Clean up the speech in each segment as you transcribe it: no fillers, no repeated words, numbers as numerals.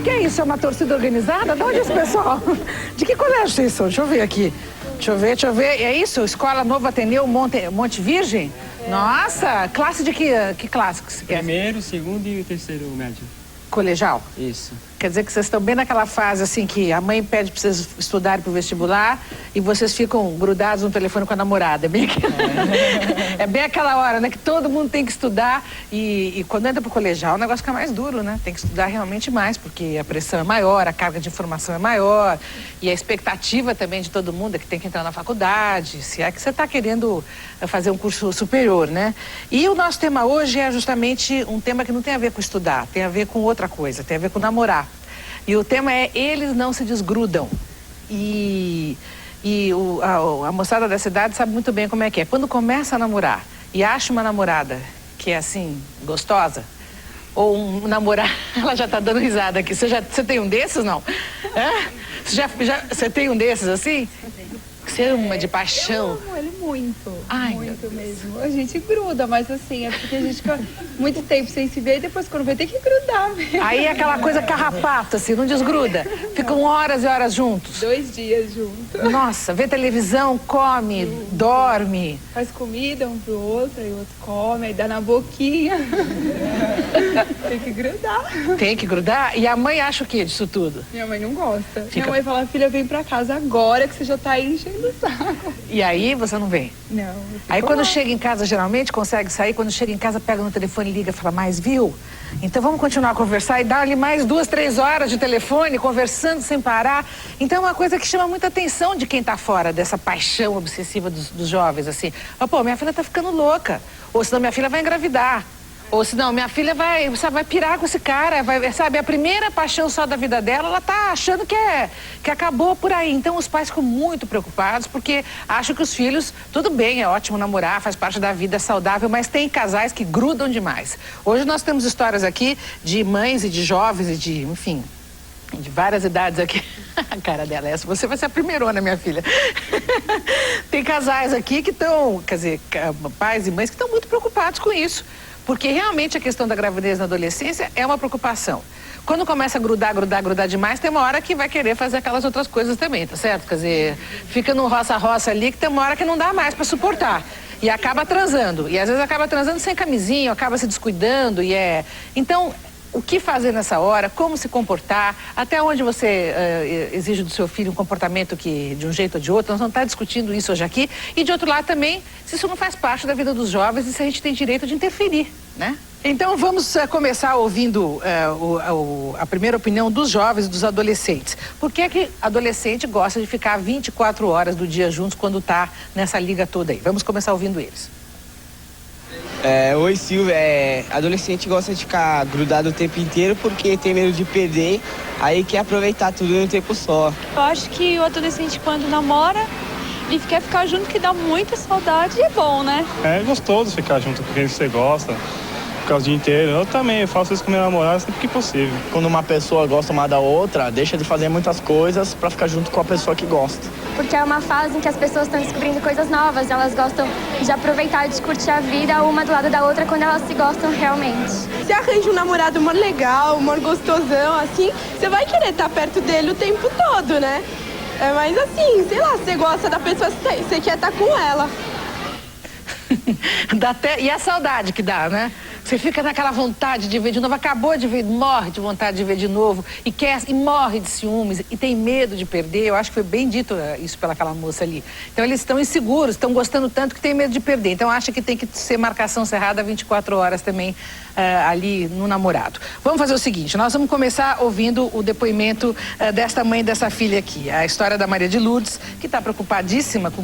que é isso? É uma torcida organizada? De onde é esse pessoal? De que colégio vocês são? Deixa eu ver aqui. Deixa eu ver. É isso? Escola Novo Ateneu Monte Virgem? Nossa, classe de que classe que você quer? Primeiro, segundo e terceiro médio. Colegial? Isso. Quer dizer que vocês estão bem naquela fase assim que a mãe pede para vocês estudarem para o vestibular e vocês ficam grudados no telefone com a namorada. É bem aquela hora, né? Que todo mundo tem que estudar e quando entra pro colegial o negócio fica mais duro, né? Tem que estudar realmente mais, porque a pressão é maior, a carga de informação é maior e a expectativa também de todo mundo é que tem que entrar na faculdade, se é que você está querendo fazer um curso superior, né? E o nosso tema hoje é justamente um tema que não tem a ver com estudar, tem a ver com outra coisa, tem a ver com namorar. E o tema é Eles Não Se Desgrudam. A moçada da cidade sabe muito bem como é que é. Quando começa a namorar e acha uma namorada que é assim, gostosa, ou um namorado, ela já tá dando risada aqui. Você tem um desses, não? É? Você tem um desses assim? Você ama de paixão? Eu amo ele muito. Ai, muito mesmo. A gente gruda, mas assim, é porque a gente fica muito tempo sem se ver e depois quando vê tem que grudar mesmo. Aí é aquela coisa carrapato, assim, não desgruda. Ficam horas e horas juntos. 2 dias juntos. Nossa, vê televisão, come, dorme. Faz comida um pro outro, aí o outro come, aí dá na boquinha. Tem que grudar. Tem que grudar? E a mãe acha o quê disso tudo? Minha mãe não gosta. Minha mãe fala, filha, vem pra casa agora que você já tá enchendo o saco. E aí você não vem? Não. Aí quando chega em casa, geralmente consegue sair, quando chega em casa pega no telefone, liga e fala, mas viu? Então vamos continuar a conversar e dar ali mais 2, 3 horas de telefone, conversando sem parar. Então é uma coisa que chama muita atenção de quem tá fora dessa paixão obsessiva dos jovens, assim. Pô, minha filha tá ficando louca. Ou senão minha filha vai engravidar. Ou senão, minha filha vai pirar com esse cara, sabe, a primeira paixão só da vida dela, ela tá achando que acabou por aí. Então, os pais ficam muito preocupados, porque acham que os filhos, tudo bem, é ótimo namorar, faz parte da vida, é saudável, mas tem casais que grudam demais. Hoje nós temos histórias aqui de mães e de jovens e de, enfim, de várias idades aqui. A cara dela é essa, você vai ser a primeirona, minha filha. Tem casais aqui que estão, quer dizer, pais e mães que estão muito preocupados com isso. Porque realmente a questão da gravidez na adolescência é uma preocupação. Quando começa a grudar demais, tem uma hora que vai querer fazer aquelas outras coisas também, tá certo? Quer dizer, fica no roça-roça ali que tem uma hora que não dá mais para suportar. E acaba transando. E às vezes acaba transando sem camisinha, acaba se descuidando Então, o que fazer nessa hora, como se comportar, até onde você exige do seu filho um comportamento que, de um jeito ou de outro, nós vamos estar discutindo isso hoje aqui. E de outro lado também, se isso não faz parte da vida dos jovens e se a gente tem direito de interferir, né? Então vamos começar ouvindo a primeira opinião dos jovens e dos adolescentes. Por que adolescente gosta de ficar 24 horas do dia juntos quando está nessa liga toda aí? Vamos começar ouvindo eles. Oi, Silvia. Adolescente gosta de ficar grudado o tempo inteiro porque tem medo de perder, aí quer aproveitar tudo em um tempo só. Eu acho que o adolescente, quando namora, ele quer ficar junto, que dá muita saudade e é bom, né? É gostoso ficar junto com quem você gosta, ficar o dia inteiro. Eu também faço isso com minha namorada sempre que possível. Quando uma pessoa gosta uma da outra, deixa de fazer muitas coisas pra ficar junto com a pessoa que gosta. Porque é uma fase em que as pessoas estão descobrindo coisas novas, elas gostam de aproveitar, de curtir a vida uma do lado da outra quando elas se gostam realmente. Se arranja um namorado humor legal, humor gostosão, assim, você vai querer estar perto dele o tempo todo, né? Mas assim, sei lá, você gosta da pessoa, você quer estar com ela. E a saudade que dá, né? Você fica naquela vontade de ver de novo, acabou de ver, morre de vontade de ver de novo e morre de ciúmes e tem medo de perder. Eu acho que foi bem dito isso pelaquela moça ali. Então eles estão inseguros, estão gostando tanto que tem medo de perder. Então acha que tem que ser marcação cerrada 24 horas também ali no namorado. Vamos fazer o seguinte, nós vamos começar ouvindo o depoimento desta mãe dessa filha aqui. A história da Maria de Lourdes, que está preocupadíssima com...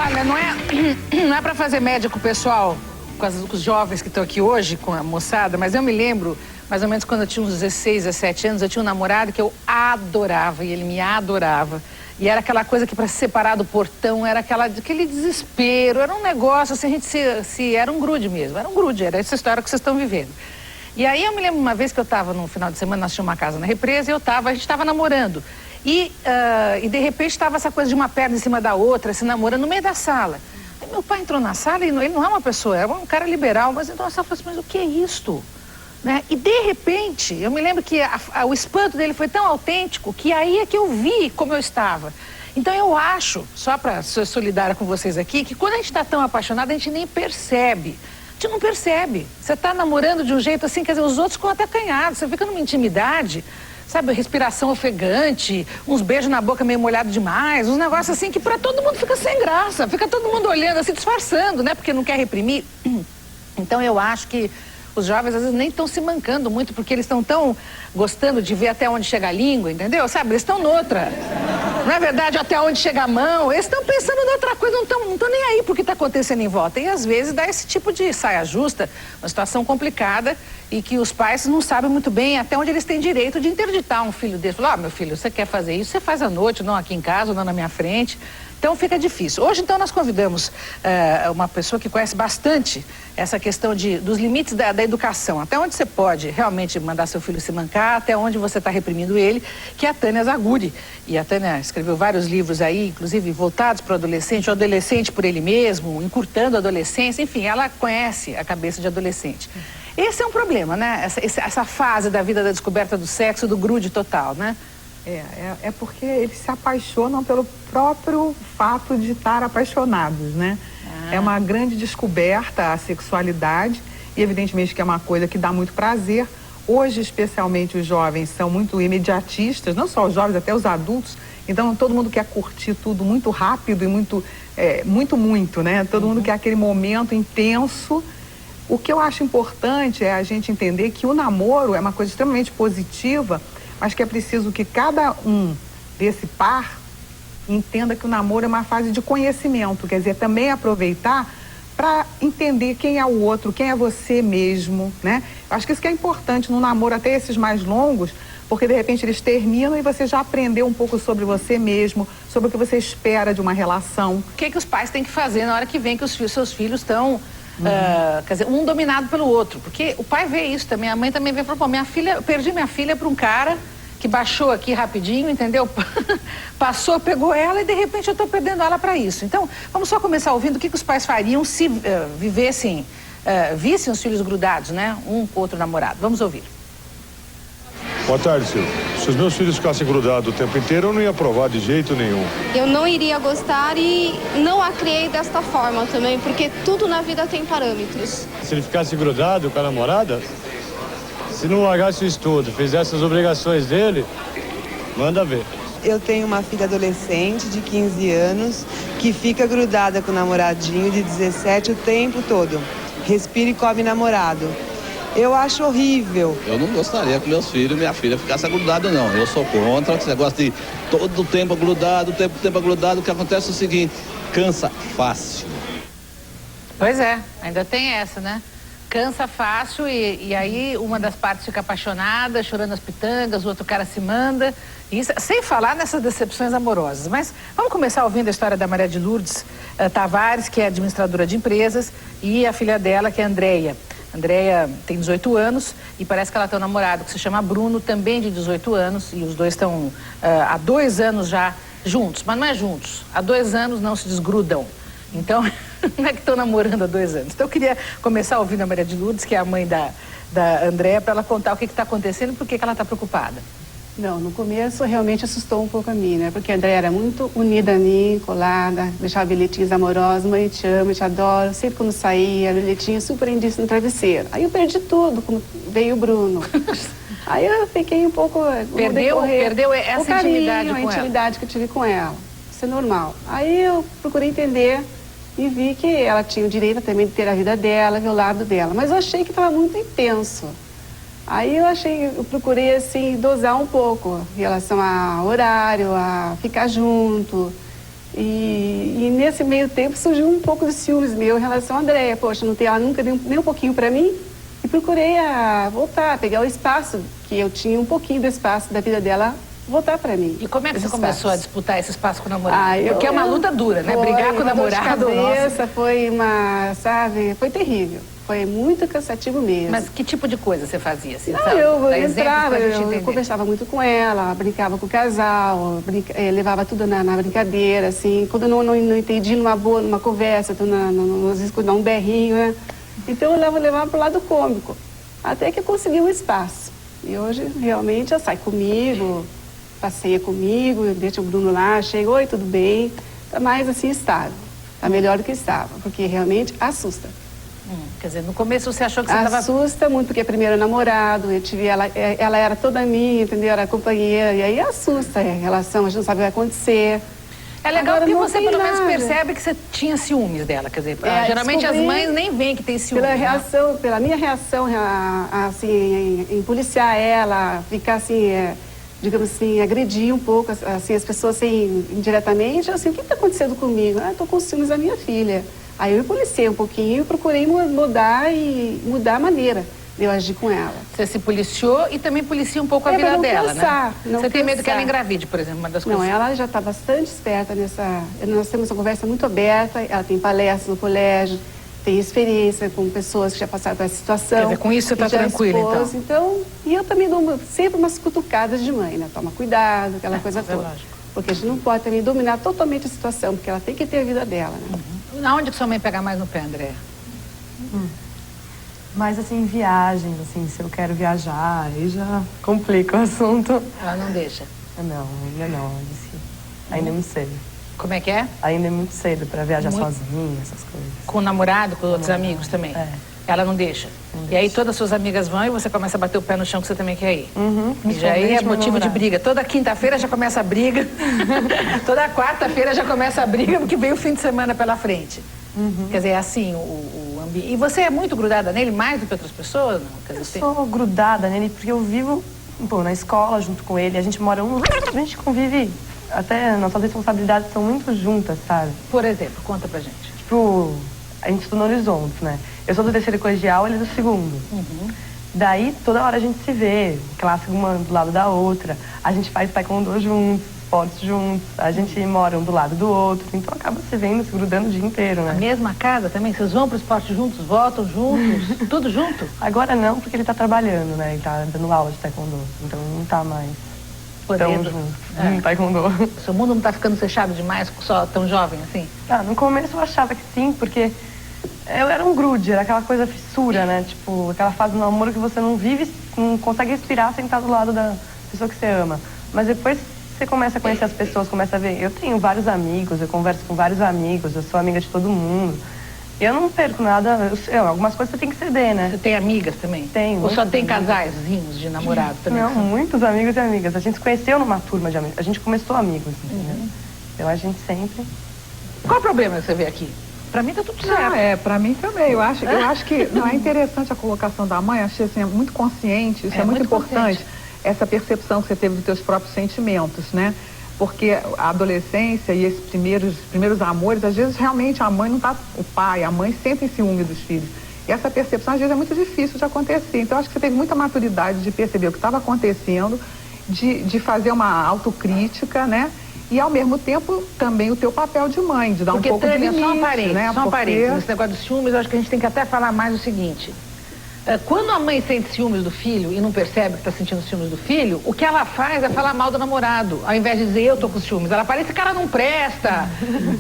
Olha, não é para fazer média com o pessoal, com os jovens que estão aqui hoje, com a moçada, mas eu me lembro, mais ou menos quando eu tinha uns 16, 17 anos, eu tinha um namorado que eu adorava e ele me adorava. E era aquela coisa que para se separar do portão era aquele desespero, era um negócio, assim, a gente era um grude mesmo, era essa história que vocês estão vivendo. E aí eu me lembro uma vez que eu estava no final de semana, nós tínhamos uma casa na represa e a gente estava namorando. E de repente estava essa coisa de uma perna em cima da outra, se namorando no meio da sala. meu pai entrou na sala e ele não é uma pessoa, é um cara liberal, mas entrou na sala e falou assim, mas o que é isto? Né? E de repente, eu me lembro que o espanto dele foi tão autêntico que aí é que eu vi como eu estava. Então eu acho, só para ser solidária com vocês aqui, que quando a gente está tão apaixonado, a gente nem percebe. A gente não percebe. Você está namorando de um jeito assim, quer dizer, os outros ficam até acanhados. Você fica numa intimidade, sabe, respiração ofegante, uns beijos na boca meio molhado demais, uns negócios assim que para todo mundo fica sem graça. Fica todo mundo olhando assim, disfarçando, né? Porque não quer reprimir. Então eu acho que os jovens às vezes nem estão se mancando muito, porque eles estão tão gostando de ver até onde chega a língua, entendeu? Sabe, eles estão noutra. Não é verdade, até onde chega a mão. Eles estão pensando em outra coisa, não estão nem aí pro que está acontecendo em volta. E às vezes dá esse tipo de saia justa, uma situação complicada, e que os pais não sabem muito bem até onde eles têm direito de interditar um filho deles. Falar, meu filho, você quer fazer isso, você faz à noite, não aqui em casa, não na minha frente. Então fica difícil. Hoje, então, nós convidamos uma pessoa que conhece bastante essa questão dos limites da educação. Até onde você pode realmente mandar seu filho se mancar, até onde você está reprimindo ele, que é a Tânia Zaguri. E a Tânia escreveu vários livros aí, inclusive voltados para o adolescente por ele mesmo, encurtando a adolescência, enfim, ela conhece a cabeça de adolescente. Esse é um problema, né? Essa fase da vida da descoberta do sexo, do grude total, né? É porque eles se apaixonam pelo próprio fato de estar apaixonados, né? É uma grande descoberta a sexualidade e evidentemente que é uma coisa que dá muito prazer. Hoje, especialmente, os jovens são muito imediatistas, não só os jovens, até os adultos. Então, todo mundo quer curtir tudo muito rápido e muito, né? Todo mundo quer aquele momento intenso. O que eu acho importante é a gente entender que o namoro é uma coisa extremamente positiva, mas que é preciso que cada um desse par entenda que o namoro é uma fase de conhecimento, quer dizer, também aproveitar para entender quem é o outro, quem é você mesmo, né? Eu acho que isso que é importante no namoro, até esses mais longos, porque de repente eles terminam e você já aprendeu um pouco sobre você mesmo, sobre o que você espera de uma relação. O que os pais têm que fazer na hora que vem que seus filhos estão... quer dizer, um dominado pelo outro, porque o pai vê isso também, a mãe também vê e fala, pô, eu perdi minha filha para um cara que baixou aqui rapidinho, entendeu? Passou, pegou ela e de repente eu estou perdendo ela para isso. Então, vamos só começar ouvindo o que os pais fariam se vissem os filhos grudados, né? Um com outro namorado. Vamos ouvir. Boa tarde, Silvio. Se os meus filhos ficassem grudados o tempo inteiro, eu não ia aprovar de jeito nenhum. Eu não iria gostar e não a criei desta forma também, porque tudo na vida tem parâmetros. Se ele ficasse grudado com a namorada, se não largasse o estudo, fizesse as obrigações dele, manda ver. Eu tenho uma filha adolescente de 15 anos que fica grudada com o namoradinho de 17 o tempo todo. Respira e come namorado. Eu acho horrível. Eu não gostaria que meus filhos e minha filha ficassem grudados, não. Eu sou contra esse negócio de todo tempo grudado, tempo grudado. O que acontece é o seguinte, cansa fácil. Pois é, ainda tem essa, né? Cansa fácil e aí uma das partes fica apaixonada, chorando as pitangas, o outro cara se manda. Isso, sem falar nessas decepções amorosas. Mas vamos começar ouvindo a história da Maria de Lourdes Tavares, que é administradora de empresas, e a filha dela, que é a Andréia. Andréia tem 18 anos e parece que ela tem um namorado que se chama Bruno, também de 18 anos, e os dois estão há 2 anos já juntos, mas não é juntos, há 2 anos não se desgrudam. Então, não é que estão namorando há 2 anos. Então eu queria começar ouvindo a Maria de Lourdes, que é a mãe da Andréia, para ela contar o que está acontecendo e por que ela está preocupada. Não, no começo realmente assustou um pouco a mim, né? Porque a Andréia era muito unida a mim, colada, deixava bilhetinhos amorosos, mãe, te amo, te adoro. Sempre quando saía, bilhetinho super indício no travesseiro. Aí eu perdi tudo, como veio o Bruno. Aí eu fiquei um pouco... Perdeu essa carinho, intimidade com ela? A intimidade que eu tive com ela. Isso é normal. Aí eu procurei entender e vi que ela tinha o direito também de ter a vida dela, ver o lado dela. Mas eu achei que estava muito intenso. Aí eu procurei, assim, dosar um pouco em relação ao horário, a ficar junto. E nesse meio tempo surgiu um pouco de ciúmes meu em relação à Andréia. Poxa, não tem ela nunca nem um pouquinho para mim. E procurei voltar, pegar o espaço, que eu tinha um pouquinho do espaço da vida dela, voltar para mim. E como é que você começou a disputar esse espaço com o namorado? Porque é uma luta dura, né? Brigar com o namorado, cabeça, foi uma, sabe, foi terrível. foi muito cansativo mesmo. Mas que tipo de coisa você fazia? Assim, Não, eu Dá exemplos entrava, pra gente eu entender. conversava muito com ela, brincava com o casal, levava tudo na brincadeira, assim. Quando eu não entendi numa conversa, às vezes dar um berrinho, né? Então eu levava pro lado cômico, até que eu consegui um espaço. E hoje, realmente, ela sai comigo, passeia comigo, deixa o Bruno lá, chega, oi, tudo bem? Tá mais assim, estável. Tá melhor do que estava, porque realmente assusta. Quer dizer, no começo você achou que você estava... Assusta muito, porque é primeiro namorado, eu tive ela era toda minha, entendeu? Era companheira, e aí assusta a relação, a gente não sabe o que vai acontecer. É legal Agora, porque não você tem pelo menos nada. percebe que você tinha ciúmes dela, quer dizer, geralmente as descobri mães nem veem que tem ciúmes. Pela né? reação, pela minha reação, assim, em policiar ela, ficar assim, digamos assim, agredir um pouco assim, as pessoas assim, indiretamente, assim, o que está acontecendo comigo? Estou com ciúmes da minha filha. Aí eu me policiei um pouquinho e procurei mudar a maneira de eu agir com ela. Você se policiou e também policia um pouco a vida não dela, cansar, né? não Você tem medo que ela cansar. engravide, por exemplo, uma das Não, coisas. ela já está bastante esperta nessa... Nós temos uma conversa muito aberta, ela tem palestras no colégio, tem experiência com pessoas que já passaram por essa situação. Quer dizer, com isso você que está já tranquila, expôs, então. E eu também dou sempre umas cutucadas de mãe, né? Toma cuidado, aquela coisa toda. lógico. Porque a gente não pode também dominar totalmente a situação, porque ela tem que ter a vida dela, né? Aonde que sua mãe pega mais no pé, André? Mas assim, viagens, assim, se eu quero viajar, aí já complica o assunto. Ela não deixa? Não, ainda não. Ainda é muito cedo. Como é que é? Ainda é muito cedo pra viajar Muito. sozinha, essas coisas. Com o namorado, com outros amigos também? Ela não deixa? E aí todas as suas amigas vão e você começa a bater o pé no chão que você também quer ir? E já aí é motivo de briga. Toda quinta-feira já começa a briga. Toda quarta-feira já começa a briga, porque vem o fim de semana pela frente. Quer dizer, é assim o ambiente. E você é muito grudada nele, mais do que outras pessoas? Não? Quer dizer, Eu sou grudada nele porque eu vivo na escola junto com ele, a gente mora a gente convive, até nossas responsabilidades são muito juntas, sabe? Por exemplo, conta pra gente. Tipo, a gente estuda no Horizonte, né? Eu sou do terceiro colegial, ele é do segundo. Daí, toda hora a gente se vê, classe uma do lado da outra. A gente faz taekwondo juntos, esportes juntos. A gente mora um do lado do outro. Então, acaba se vendo, se grudando o dia inteiro, né? Na mesma casa também? Vocês vão pro esporte juntos, voltam juntos, tudo junto? Agora não, porque ele tá trabalhando, né? Ele tá dando aula de taekwondo. Então, não tá mais tão junto. No taekwondo. O seu mundo não tá ficando fechado demais, só tão jovem assim? No começo eu achava que sim, porque eu era um grude, era aquela coisa fissura, né? Tipo, aquela fase do namoro que você não vive, não consegue respirar sentado do lado da pessoa que você ama. Mas depois você começa a conhecer as pessoas, começa a ver. Eu tenho vários amigos, eu converso com vários amigos, eu sou amiga de todo mundo. Eu não perco nada, algumas coisas você tem que ceder, né? Você tem amigas também? Tenho. Ou só tem casaizinhos de namorado também? Não, muitos amigos e amigas. A gente se conheceu numa turma de amigos, a gente começou amigos, entendeu? Então a gente sempre... Qual o problema que você vê aqui? Pra mim tá tudo certo. Pra mim também. Eu acho que não é interessante a colocação da mãe, achei assim, muito consciente, isso é muito importante, essa percepção que você teve dos teus próprios sentimentos, né? Porque a adolescência e esses primeiros amores, às vezes realmente a mãe não tá, o pai, a mãe sentem ciúme dos filhos. E essa percepção às vezes é muito difícil de acontecer. Então acho que você teve muita maturidade de perceber o que estava acontecendo, de fazer uma autocrítica, né? E ao mesmo tempo também o teu papel de mãe, de dar um pouco de limite, só um parênteses, né? só um parênteses. Esse negócio dos ciúmes, eu acho que a gente tem que até falar mais o seguinte. Quando a mãe sente ciúmes do filho e não percebe que está sentindo ciúmes do filho, o que ela faz é falar mal do namorado, ao invés de dizer eu tô com ciúmes. Ela fala, esse cara não presta,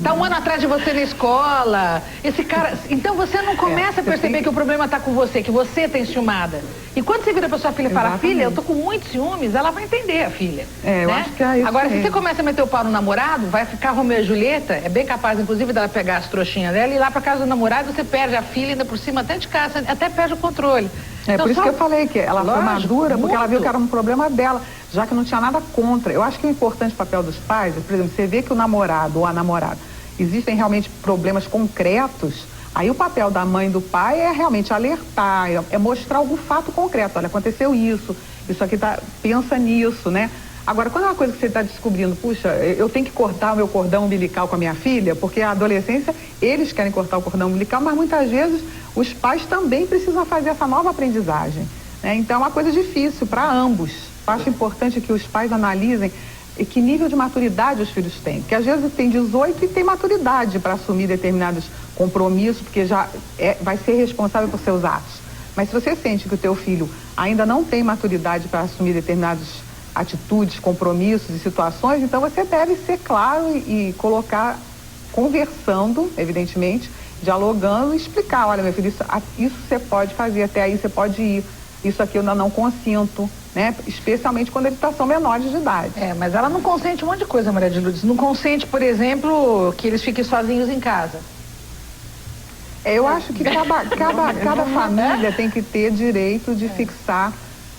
tá um ano atrás de você na escola, esse cara... Então você não começa a perceber que o problema tá com você, que você tem ciumada. E quando você vira pra sua filha e fala, filha, eu tô com muitos ciúmes, ela vai entender a filha. Eu acho que é isso. Agora, se mesmo. você começa a meter o pau no namorado, vai ficar Romeu e Julieta, é bem capaz, inclusive, dela pegar as trouxinhas dela e ir lá pra casa do namorado, você perde a filha, ainda por cima, até de casa, até perde o controle. Então, por isso que eu falei que ela foi madura, porque ela viu que era um problema dela, já que não tinha nada contra. Eu acho que o importante papel dos pais, por exemplo, você vê que o namorado ou a namorada, existem realmente problemas concretos, aí o papel da mãe e do pai é realmente alertar, é mostrar algum fato concreto. Olha, aconteceu isso aqui pensa nisso, né? Agora, quando é uma coisa que você está descobrindo, puxa, eu tenho que cortar o meu cordão umbilical com a minha filha, porque a adolescência, eles querem cortar o cordão umbilical, mas muitas vezes os pais também precisam fazer essa nova aprendizagem, né? Então é uma coisa difícil para ambos. Eu acho importante que os pais analisem que nível de maturidade os filhos têm. Porque às vezes tem 18 e tem maturidade para assumir determinados compromissos, porque já vai ser responsável por seus atos. Mas se você sente que o teu filho ainda não tem maturidade para assumir determinadas atitudes, compromissos e situações, então você deve ser claro e colocar, conversando, evidentemente, dialogando e explicar, olha, meu filho, isso você pode fazer, até aí você pode ir, isso aqui eu ainda não consinto, né? Especialmente quando eles são menores de idade. Mas ela não consente um monte de coisa, Maria de Lourdes. Não consente, por exemplo, que eles fiquem sozinhos em casa. Eu acho que cada família tem que ter direito de fixar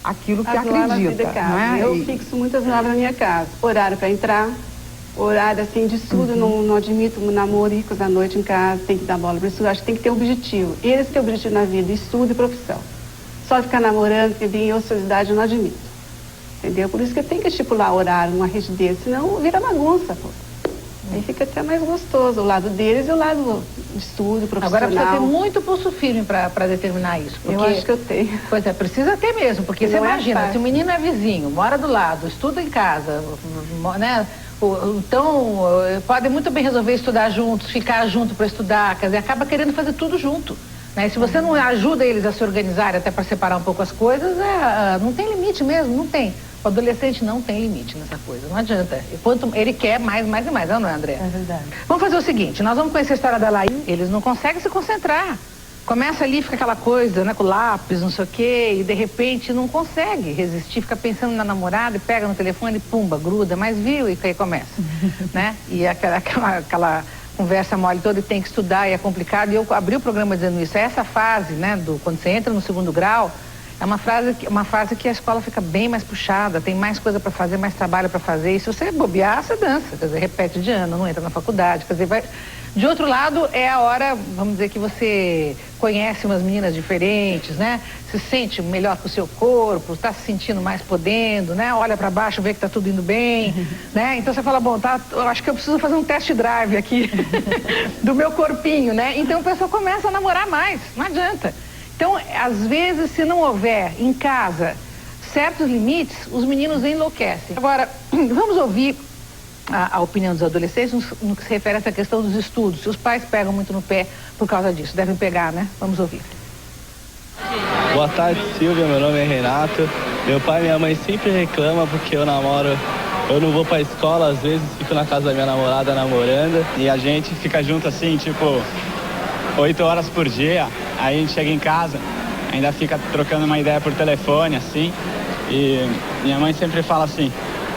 aquilo que acredita. Né? Eu fixo muitas horas na minha casa. Horário para entrar, horário assim de estudo, não admito namoricos à noite em casa, tem que dar bola para estudo. Acho que tem que ter um objetivo. Eles têm objetivo na vida, estudo e profissão. Só ficar namorando, que vem em ociosidade, eu não admito. Entendeu? Por isso que tem que estipular horário numa rede desse, senão vira bagunça, pô. Aí fica até mais gostoso, o lado deles e o lado de estudo, profissional. Agora precisa ter muito pulso firme para determinar isso. Porque, eu acho que eu tenho. Pois é, precisa ter mesmo, porque você imagina, se o menino é vizinho, mora do lado, estuda em casa, né? Então, podem muito bem resolver estudar juntos, ficar junto para estudar, quer dizer, acaba querendo fazer tudo junto. Né? Se você não ajuda eles a se organizarem até para separar um pouco as coisas, não tem limite mesmo, não tem. O adolescente não tem limite nessa coisa, não adianta. Quanto ele quer mais e mais, não é, André? É verdade. Vamos fazer o seguinte, nós vamos conhecer a história da Laís, eles não conseguem se concentrar. Começa ali, fica aquela coisa, né, com lápis, não sei o quê, e de repente não consegue resistir, fica pensando na namorada e pega no telefone e pumba, gruda, mas viu, e aí começa, né? E aquela conversa mole toda e tem que estudar e é complicado. E eu abri o programa dizendo isso, essa fase, né, quando você entra no 2º grau, é uma fase que a escola fica bem mais puxada, tem mais coisa para fazer, mais trabalho para fazer. E se você bobear, você dança, quer dizer, repete de ano, não entra na faculdade, quer dizer, vai... De outro lado, é a hora, vamos dizer, que você conhece umas meninas diferentes, né? Se sente melhor com o seu corpo, está se sentindo mais podendo, né? Olha para baixo, vê que está tudo indo bem, né? Então você fala, bom, eu acho que eu preciso fazer um test drive aqui do meu corpinho, né? Então a pessoa começa a namorar mais, não adianta. Então, às vezes, se não houver em casa certos limites, os meninos enlouquecem. Agora, vamos ouvir a opinião dos adolescentes no que se refere a essa questão dos estudos. Se os pais pegam muito no pé por causa disso, devem pegar, né? Vamos ouvir. Boa tarde, Silvia, meu nome é Renato. Meu pai e minha mãe sempre reclamam porque eu namoro, eu não vou pra escola, às vezes fico na casa da minha namorada namorando. E a gente fica junto assim, tipo, 8 horas por dia. Aí a gente chega em casa, ainda fica trocando uma ideia por telefone, assim. E minha mãe sempre fala assim,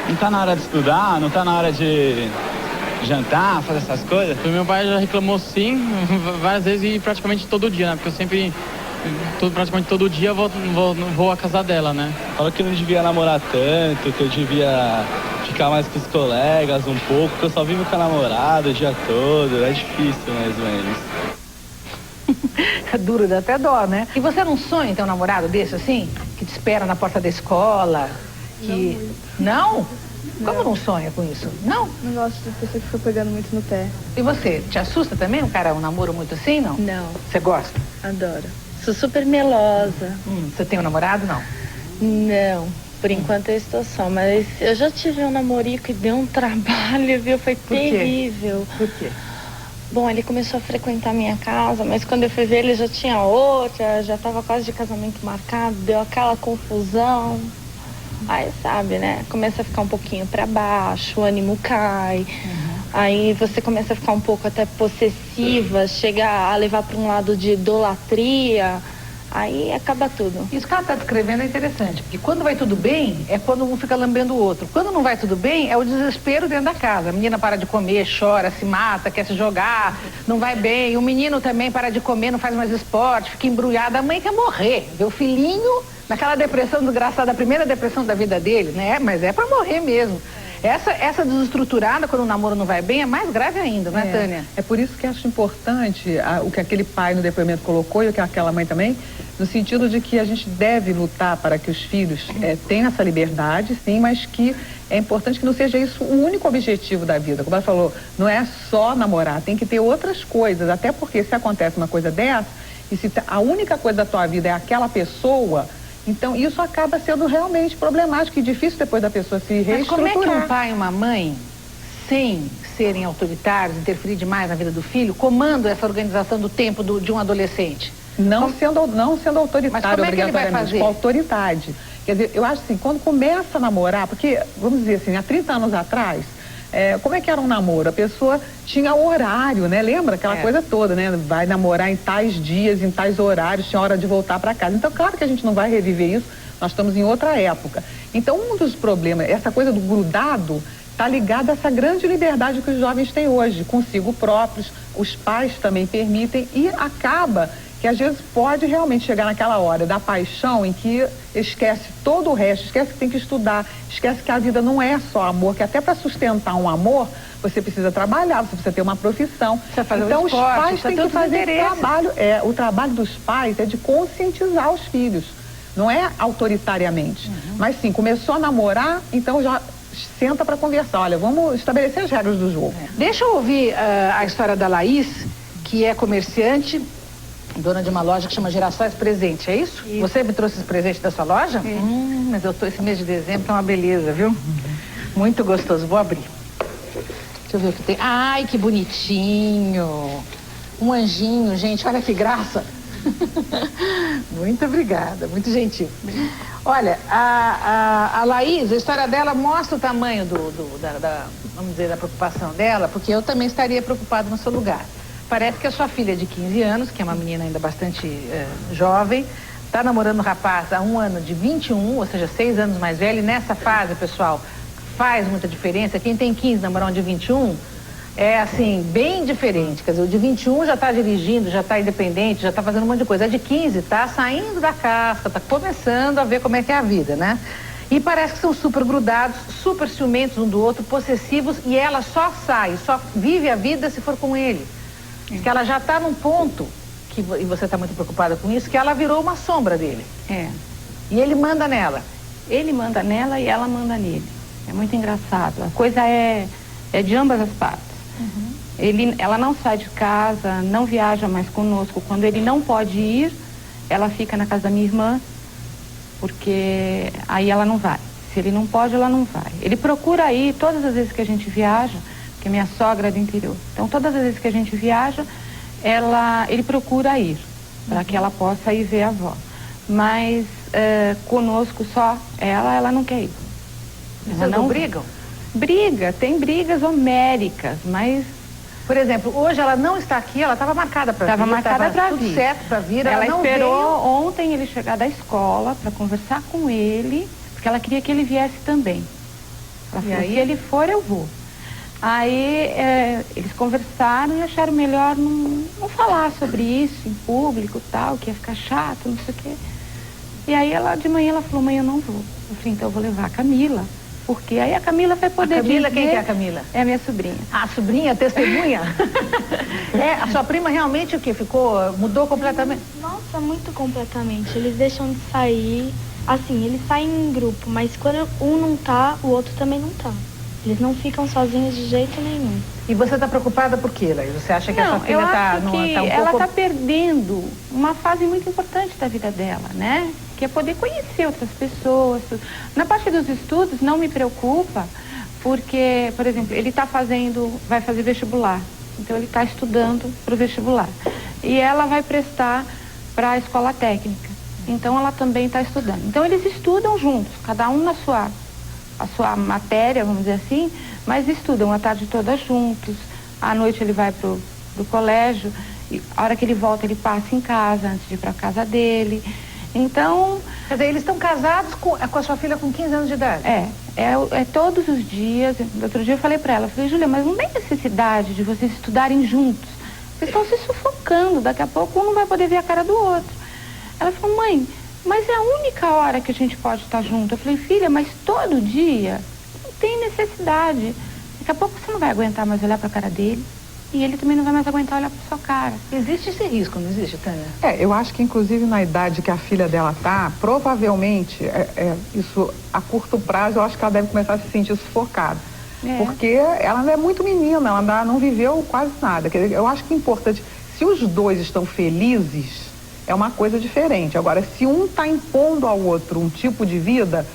não tá na hora de estudar, não tá na hora de jantar, fazer essas coisas? O meu pai já reclamou sim, várias vezes e praticamente todo dia, né? Porque eu sempre, praticamente todo dia vou à casa dela, né? Fala que eu não devia namorar tanto, que eu devia ficar mais com os colegas um pouco, porque eu só vivo com a namorada o dia todo, é difícil mais ou menos. É duro, dá até dó, né? E você não sonha em ter um namorado desse assim? Que te espera na porta da escola? Que... Não? Como não sonha com isso? Não? Não gosto de pessoa que fica pegando muito no pé. E você? Te assusta também um namoro muito assim, não? Não. Você gosta? Adoro. Sou super melosa. Você tem um namorado, não? Não. Por enquanto eu estou só, mas eu já tive um namorico e deu um trabalho, viu? Foi terrível. Por quê? Bom, ele começou a frequentar a minha casa, mas quando eu fui ver ele já tinha outra, já estava quase de casamento marcado, deu aquela confusão. Aí, sabe, né? Começa a ficar um pouquinho para baixo, o ânimo cai. Aí você começa a ficar um pouco até possessiva, chega a levar para um lado de idolatria. Aí acaba tudo. Isso que ela está descrevendo é interessante, porque quando vai tudo bem, é quando um fica lambendo o outro. Quando não vai tudo bem, é o desespero dentro da casa. A menina para de comer, chora, se mata, quer se jogar, não vai bem. O menino também para de comer, não faz mais esporte, fica embrulhado. A mãe quer morrer, vê o filhinho naquela depressão desgraçada, a primeira depressão da vida dele, né? Mas é para morrer mesmo. Essa desestruturada, quando o namoro não vai bem, é mais grave ainda, né, Tânia? É por isso que acho importante o que aquele pai no depoimento colocou e o que aquela mãe também, no sentido de que a gente deve lutar para que os filhos tenham essa liberdade, sim, mas que é importante que não seja isso o único objetivo da vida. Como ela falou, não é só namorar, tem que ter outras coisas, até porque se acontece uma coisa dessa, e se a única coisa da tua vida é aquela pessoa, Então, isso acaba sendo realmente problemático e difícil depois da pessoa se reestruturar. Mas como é que um pai e uma mãe, sem serem autoritários, interferir demais na vida do filho, comandam essa organização do tempo de um adolescente? Não sendo autoritário, mas como é que ele vai obrigatoriamente, fazer? com autoridade. Quer dizer, eu acho assim, quando começa a namorar, porque, vamos dizer assim, há 30 anos atrás, como é que era um namoro? A pessoa tinha horário, né? Lembra aquela coisa toda, né? Vai namorar em tais dias, em tais horários, tinha hora de voltar para casa. Então, claro que a gente não vai reviver isso, nós estamos em outra época. Então, um dos problemas, essa coisa do grudado, está ligada a essa grande liberdade que os jovens têm hoje, consigo próprios, os pais também permitem, e acaba que às vezes pode realmente chegar naquela hora da paixão em que esquece todo o resto, esquece que tem que estudar, esquece que a vida não é só amor, que até para sustentar um amor, você precisa trabalhar, você precisa ter uma profissão. Então os pais têm que fazer esse trabalho. O trabalho dos pais é de conscientizar os filhos, não é autoritariamente. Mas sim, começou a namorar, então já senta para conversar. Olha, vamos estabelecer as regras do jogo. Deixa eu ouvir a história da Laís, que é comerciante, dona de uma loja que chama Girassóis Presente, é isso? Você me trouxe esse presente da sua loja? Mas eu tô esse mês de dezembro, que é uma beleza, viu? Muito gostoso. Vou abrir. Deixa eu ver o que tem. Ai, que bonitinho. Um anjinho, gente, olha que graça. Muito obrigada, muito gentil. Olha, a Laís, a história dela mostra o tamanho vamos dizer, da preocupação dela, porque eu também estaria preocupada no seu lugar. Parece que a sua filha de 15 anos, que é uma menina ainda bastante jovem, está namorando um rapaz há um ano de 21, ou seja, 6 anos mais velho. E nessa fase, pessoal, faz muita diferença. Quem tem 15 namorar um de 21 é, assim, bem diferente. Quer dizer, o de 21 já está dirigindo, já está independente, já está fazendo um monte de coisa. A de 15 está saindo da casca, está começando a ver como é que é a vida, né? E parece que são super grudados, super ciumentos um do outro, possessivos, e ela só sai, só vive a vida se for com ele. Que ela já está num ponto, e você está muito preocupada com isso, que ela virou uma sombra dele. E ele manda nela. Ele manda nela e ela manda nele. É muito engraçado. A coisa é de ambas as partes. Ela não sai de casa, não viaja mais conosco. Quando ele não pode ir, ela fica na casa da minha irmã, porque aí ela não vai. Se ele não pode, ela não vai. Ele procura ir todas as vezes que a gente viaja, porque minha sogra é do interior. Então, todas as vezes que a gente viaja, ele procura ir, para que ela possa ir ver a avó. Mas conosco só ela não quer ir. Vocês não brigam? Briga, tem brigas homéricas, mas... Por exemplo, hoje ela não está aqui, ela estava marcada para vir. Estava marcada para vir. Tudo certo para vir, ela não esperou veio. Ontem ele chegar da escola para conversar com ele, porque ela queria que ele viesse também. Ela falou, se ele for, eu vou. Aí eles conversaram e acharam melhor não falar sobre isso em público, tal, que ia ficar chato, não sei o quê. E aí de manhã ela falou, mãe, eu não vou. Eu falei, então eu vou levar a Camila, porque aí a Camila vai poder Camila, dizer... quem que é a Camila? É a minha sobrinha. A sobrinha, testemunha? A sua prima realmente o quê? Mudou completamente? Nossa, muito completamente. Eles deixam de sair, assim, eles saem em grupo, mas quando um não tá, o outro também não tá. Eles não ficam sozinhos de jeito nenhum. E você está preocupada por quê, Laís? Você acha que a sua filha está um pouco... Ela está perdendo uma fase muito importante da vida dela, né? Que é poder conhecer outras pessoas. Na parte dos estudos, não me preocupa, porque, por exemplo, ele vai fazer vestibular. Então, ele está estudando para o vestibular. E ela vai prestar para a escola técnica. Então, ela também está estudando. Então, eles estudam juntos, cada um na sua matéria, vamos dizer assim, mas estudam a tarde toda juntos. À noite ele vai pro colégio, e a hora que ele volta ele passa em casa antes de ir para a casa dele. Então... Quer dizer, eles estão casados com a sua filha com 15 anos de idade? É todos os dias. Outro dia eu falei para ela, Júlia, mas não tem necessidade de vocês estudarem juntos. Vocês estão se sufocando, daqui a pouco um não vai poder ver a cara do outro. Ela falou, mãe, mas é a única hora que a gente pode estar junto. Eu falei, filha, mas todo dia não tem necessidade. Daqui a pouco você não vai aguentar mais olhar para a cara dele e ele também não vai mais aguentar olhar para sua cara. Existe esse risco, não existe, Tânia? Eu acho que inclusive na idade que a filha dela tá, provavelmente, isso a curto prazo, eu acho que ela deve começar a se sentir sufocada. Porque ela ainda é muito menina, ela não viveu quase nada. Quer dizer, eu acho que é importante, se os dois estão felizes, é uma coisa diferente. Agora, se um está impondo ao outro um tipo de vida,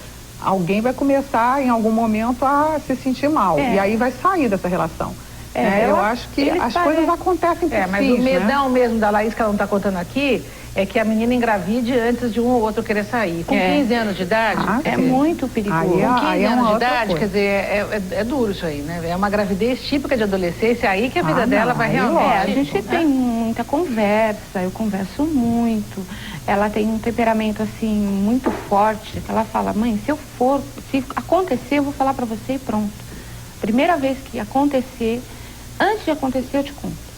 alguém vai começar em algum momento a se sentir mal. E aí vai sair dessa relação. Eu acho que as coisas acontecem por mas o medão mesmo da Laís, que ela não está contando aqui, é que a menina engravide antes de um ou outro querer sair. Com 15 anos de idade, é muito perigoso. Com 15 anos de idade, coisa. quer dizer, é duro isso aí, né? É uma gravidez típica de adolescência, aí que a vida dela vai realmente... a gente tem muita conversa, eu converso muito. Ela tem um temperamento, assim, muito forte. Ela fala, mãe, se acontecer, eu vou falar pra você e pronto. Primeira vez que acontecer, antes de acontecer, eu te conto.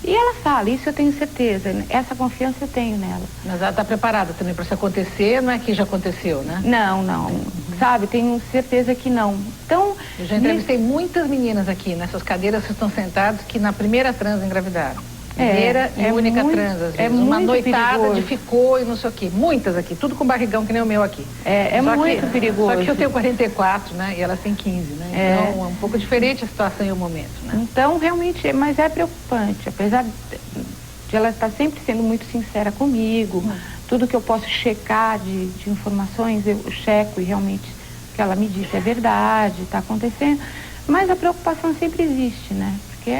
E ela fala, isso eu tenho certeza, essa confiança eu tenho nela. Mas ela está preparada também para se acontecer, não é que já aconteceu, né? Não, sabe, tenho certeza que não. Então, eu já entrevistei muitas meninas aqui, nessas cadeiras que estão sentadas, que na primeira trans engravidaram. Primeira e única trans, às vezes. Uma noitada perigoso. Ficou e não sei o quê. Muitas aqui, tudo com barrigão que nem o meu aqui. É muito perigoso. Só que eu tenho 44, né? E elas têm 15, né? Então é um pouco diferente a situação e o momento, né? Então, realmente, mas é preocupante. Apesar de ela estar sempre sendo muito sincera comigo, tudo que eu posso checar de informações, eu checo e realmente o que ela me disse é verdade, está acontecendo. Mas a preocupação sempre existe, né? Porque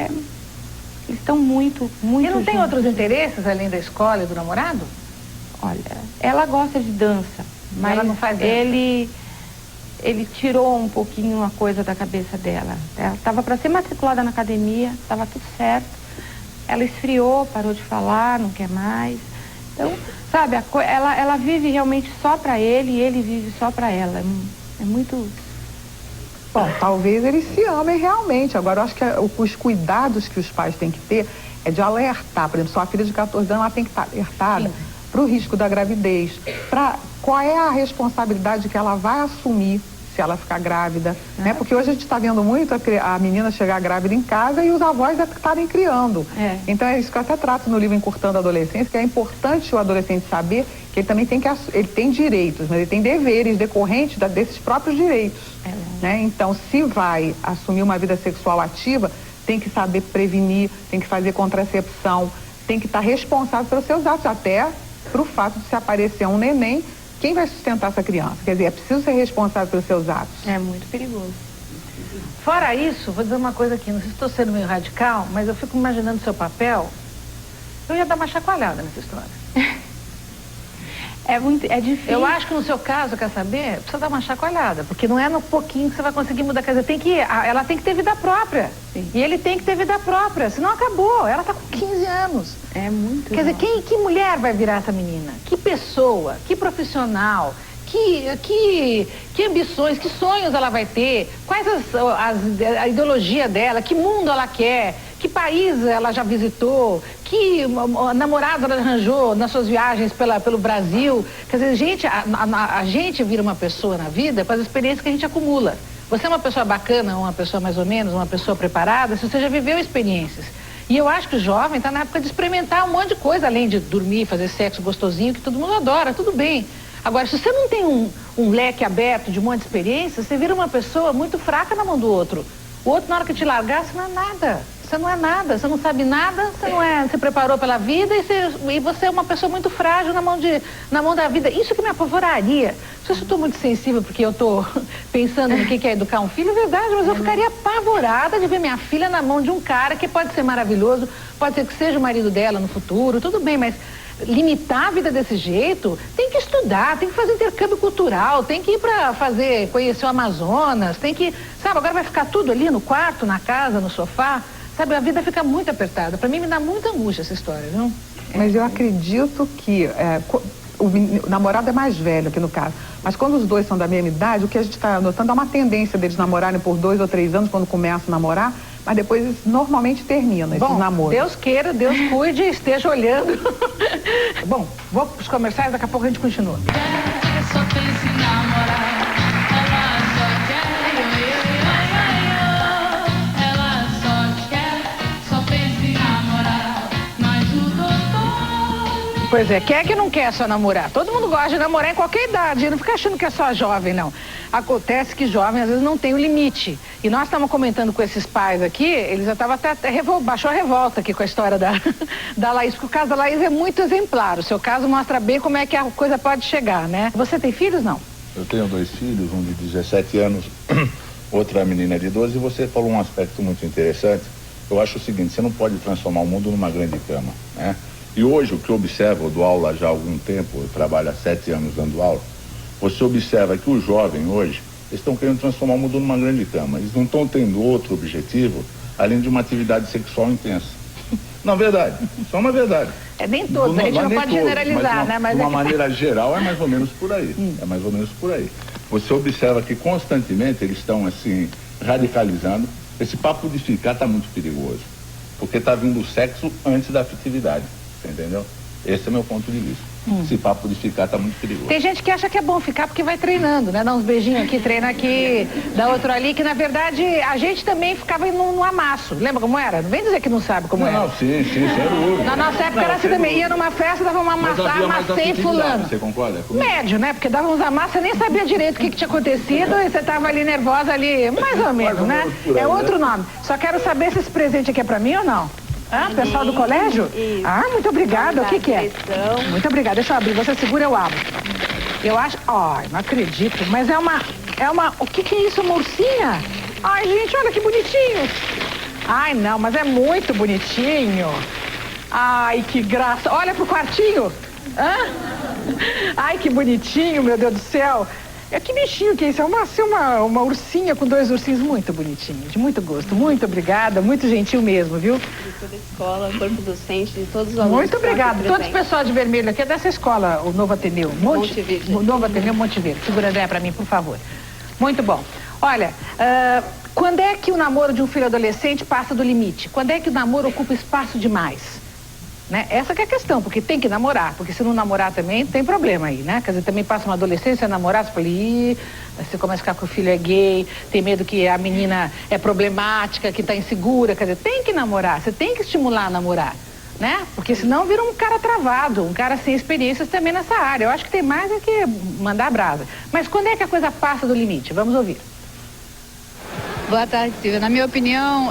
eles estão muito E não juntos. tem outros interesses além da escola e do namorado? Olha, ela gosta de dança, mas ela não faz dança. Ele tirou um pouquinho uma coisa da cabeça dela. Ela estava para ser matriculada na academia, estava tudo certo. Ela esfriou, parou de falar, não quer mais. Então, sabe, ela vive realmente só para ele e ele vive só para ela. É muito... Bom, talvez eles se amem realmente. Agora, eu acho que os cuidados que os pais têm que ter é de alertar. Por exemplo, sua filha de 14 anos, ela tem que estar alertada para o risco da gravidez, para qual é a responsabilidade que ela vai assumir se ela ficar grávida, né? Porque hoje a gente está vendo muito a menina chegar grávida em casa e os avós estarem criando. Então é isso que eu até trato no livro Encurtando a Adolescência, que é importante o adolescente saber que ele também ele tem direitos, mas ele tem deveres decorrentes desses próprios direitos. Né? Então, se vai assumir uma vida sexual ativa, tem que saber prevenir, tem que fazer contracepção, tem que estar responsável pelos seus atos, até para o fato de se aparecer um neném, quem vai sustentar essa criança? Quer dizer, é preciso ser responsável pelos seus atos. É muito perigoso. Fora isso, vou dizer uma coisa aqui, não sei se estou sendo meio radical, mas eu fico imaginando o seu papel, eu ia dar uma chacoalhada nessa história. É difícil. Eu acho que no seu caso, quer saber, precisa dar uma chacoalhada, porque não é no pouquinho que você vai conseguir mudar. Quer dizer, ela tem que ter vida própria. Sim. E ele tem que ter vida própria, senão acabou. Ela está com 15 anos. É muito. Quer dizer, que mulher vai virar essa menina? Que pessoa, que profissional, que ambições, que sonhos ela vai ter? Quais a ideologia dela? Que mundo ela quer? Que país ela já visitou? Que namorado ela arranjou nas suas viagens pelo Brasil? Quer dizer, gente, a gente vira uma pessoa na vida com as experiências que a gente acumula. Você é uma pessoa bacana, uma pessoa mais ou menos, uma pessoa preparada, se você já viveu experiências. E eu acho que o jovem está na época de experimentar um monte de coisa, além de dormir, fazer sexo gostosinho, que todo mundo adora, tudo bem. Agora, se você não tem um leque aberto de um monte de experiências, você vira uma pessoa muito fraca na mão do outro. O outro, na hora que te largar, você não é nada. Você não é nada, você não sabe nada, você não se preparou pela vida e você é uma pessoa muito frágil na mão da vida. Isso que me apavoraria. Não sei se eu estou muito sensível porque eu estou pensando no que é educar um filho, é verdade, mas eu ficaria apavorada de ver minha filha na mão de um cara que pode ser maravilhoso, pode ser que seja o marido dela no futuro, tudo bem, mas limitar a vida desse jeito, tem que estudar, tem que fazer intercâmbio cultural, tem que ir para conhecer o Amazonas, tem que, sabe, agora vai ficar tudo ali no quarto, na casa, no sofá, sabe, a vida fica muito apertada. Para mim me dá muita angústia essa história, viu? Mas eu acredito que o namorado é mais velho aqui no caso, mas quando os dois são da mesma idade, o que a gente está notando é uma tendência deles namorarem por 2 ou 3 anos quando começam a namorar, mas depois eles normalmente terminam esses namoros. Deus queira, Deus cuide, esteja olhando. Bom, vou para os comerciais, daqui a pouco a gente continua. Só pensa em namorar, ela só quer, ela só quer, só pensa em namorar, mas o doutor... Pois é, quem é que não quer só namorar? Todo mundo gosta de namorar em qualquer idade, não fica achando que é só jovem, não. acontece que jovem às vezes não tem o limite. E nós estamos comentando com esses pais aqui, eles já estavam até baixou a revolta aqui com a história da Laís, porque o caso da Laís é muito exemplar. O seu caso mostra bem como é que a coisa pode chegar, né? Você tem filhos, não? Eu tenho 2 filhos, um de 17 anos, outra menina de 12, e você falou um aspecto muito interessante. Eu acho o seguinte, você não pode transformar o mundo numa grande cama, né? E hoje, o que eu observo, eu dou aula já há algum tempo, eu trabalho há 7 anos dando aula, você observa que os jovens hoje, eles estão querendo transformar o mundo numa grande cama. Eles não estão tendo outro objetivo, além de uma atividade sexual intensa. Não, verdade, só uma verdade. É nem todos, a gente não pode generalizar, né? Mas de uma maneira geral é mais ou menos por aí, é mais ou menos por aí. Você observa que constantemente eles estão assim, radicalizando. Esse papo de ficar está muito perigoso, porque está vindo o sexo antes da afetividade. Entendeu? Esse é meu ponto de vista. Esse papo de ficar tá muito perigoso. Tem gente que acha que é bom ficar porque vai treinando, né? Dá uns beijinhos aqui, treina aqui, dá outro ali, que na verdade a gente também ficava no amasso. Lembra como era? Não vem dizer que não sabe como era. Não, sim, sem dúvida. Na nossa época era assim também. Ia numa festa, dava uma amassar, amassei fulano. Você concorda comigo? Médio, né? Porque dava uns amassos, você nem sabia direito o que tinha acontecido e você tava ali nervosa ali, mais ou menos, né? É outro nome. Só quero saber se esse presente aqui é pra mim ou não. Ah, pessoal do colégio? Isso. Ah, muito obrigada. O que é? Muito obrigada. Deixa eu abrir. Você segura, eu abro. Eu acho... Ai, não acredito. Mas é uma... O que é isso? Uma ursinha? Ai, gente, olha que bonitinho. Ai, não, mas é muito bonitinho. Ai, que graça. Olha pro quartinho. Hã? Ai, que bonitinho, meu Deus do céu. Que bichinho que é isso? É uma ursinha com 2 ursinhos muito bonitinhos, de muito gosto. Muito obrigada, muito gentil mesmo, viu? De toda a escola, corpo docente, de todos os alunos. Muito obrigada. Todo o pessoal de vermelho aqui é dessa escola, o Novo Ateneu. Monte Verde. O Novo Ateneu Monte Verde. Segura, André, pra mim, por favor. Muito bom. Olha, quando é que o namoro de um filho adolescente passa do limite? Quando é que o namoro ocupa espaço demais? Né? Essa que é a questão, porque tem que namorar, porque se não namorar também tem problema aí, né? Quer dizer, também passa uma adolescência, namorar, você fala, você começa a ficar que o filho é gay, tem medo que a menina é problemática, que tá insegura, quer dizer, tem que namorar, você tem que estimular a namorar, né? Porque senão vira um cara travado, um cara sem experiências também nessa área. Eu acho que tem mais do que mandar brasa. Mas quando é que a coisa passa do limite? Vamos ouvir. Boa tarde, Silvia. Na minha opinião,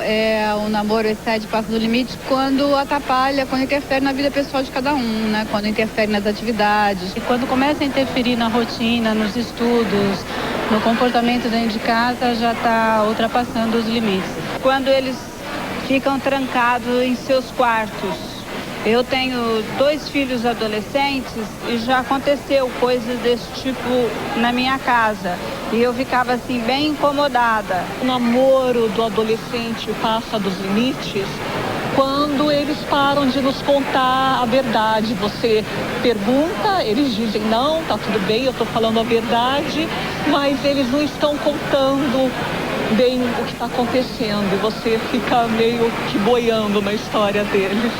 o namoro excede, passa do limite quando atrapalha, quando interfere na vida pessoal de cada um, né? Quando interfere nas atividades. E quando começa a interferir na rotina, nos estudos, no comportamento dentro de casa, já está ultrapassando os limites. Quando eles ficam trancados em seus quartos. Eu tenho 2 filhos adolescentes e já aconteceu coisas desse tipo na minha casa. E eu ficava assim bem incomodada. O namoro do adolescente passa dos limites quando eles param de nos contar a verdade. Você pergunta, eles dizem não, tá tudo bem, eu tô falando a verdade, mas eles não estão contando bem o que está acontecendo. E você fica meio que boiando na história deles.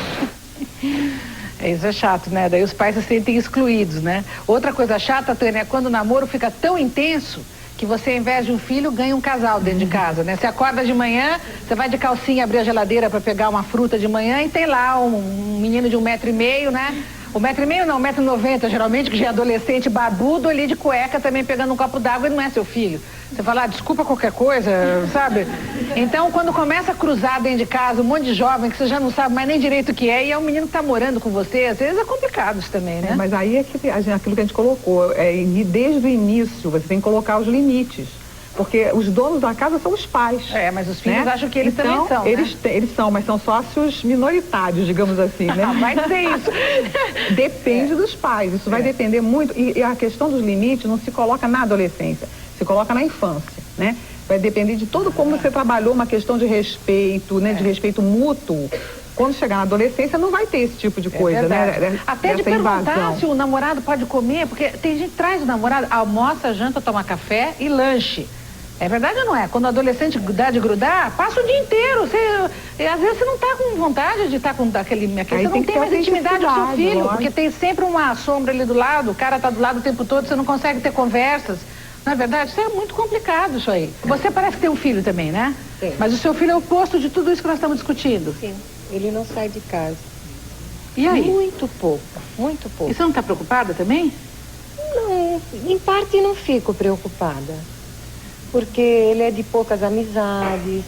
Isso é chato, né? Daí os pais se sentem excluídos, né? Outra coisa chata, Tânia, é quando o namoro fica tão intenso que você, ao invés de um filho, ganha um casal dentro de casa, né? Você acorda de manhã, você vai de calcinha abrir a geladeira para pegar uma fruta de manhã e tem lá um menino de 1,5 m, né? 1,5 m não, 1,90 m geralmente, que já é adolescente, barbudo, ali de cueca, também pegando um copo d'água e não é seu filho. Você fala, desculpa qualquer coisa, sabe? Então, quando começa a cruzar dentro de casa um monte de jovem que você já não sabe mais nem direito o que é, e é um menino que tá morando com você, às vezes é complicado isso também, né? Mas aí é que aquilo que a gente colocou, desde o início, você tem que colocar os limites. Porque os donos da casa são os pais. Mas os filhos acham que eles também são, eles são, mas são sócios minoritários, digamos assim, né? Vai ser isso. Depende dos pais, isso vai depender muito. E a questão dos limites não se coloca na adolescência, se coloca na infância, né? Vai depender de todo como você trabalhou uma questão de respeito, né? De respeito mútuo. Quando chegar na adolescência não vai ter esse tipo de coisa, né? Até de perguntar se o namorado pode comer, porque tem gente que traz o namorado, almoça, janta, toma café e lanche. É verdade ou não é? Quando o adolescente dá de grudar, passa o dia inteiro. Às vezes você não está com vontade de estar com aquele... Você não tem mais intimidade com o seu filho, porque tem sempre uma sombra ali do lado, o cara está do lado o tempo todo, você não consegue ter conversas. Não é verdade? Isso é muito complicado, isso aí. Você parece que tem um filho também, né? Sim. Mas o seu filho é o oposto de tudo isso que nós estamos discutindo. Sim, ele não sai de casa. E aí? Muito pouco, muito pouco. E você não está preocupada também? Não, em parte não fico preocupada. porque ele é de poucas amizades,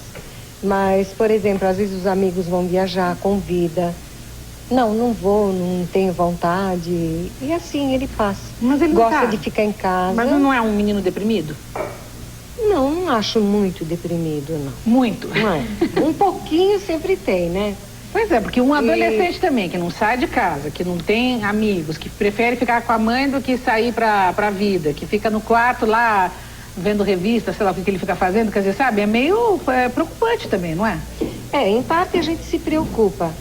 mas, por exemplo, às vezes os amigos vão viajar, convida. Não vou, não tenho vontade. E assim ele passa. Mas ele gosta de ficar em casa. Mas não é um menino deprimido? Não acho muito deprimido, não. Muito? Não é. Um pouquinho sempre tem, né? Pois é, porque um adolescente também, que não sai de casa, que não tem amigos, que prefere ficar com a mãe do que sair pra vida, que fica no quarto lá vendo revista, sei lá o que ele fica fazendo, quer dizer, sabe, é meio preocupante também, não é? Em parte a gente se preocupa,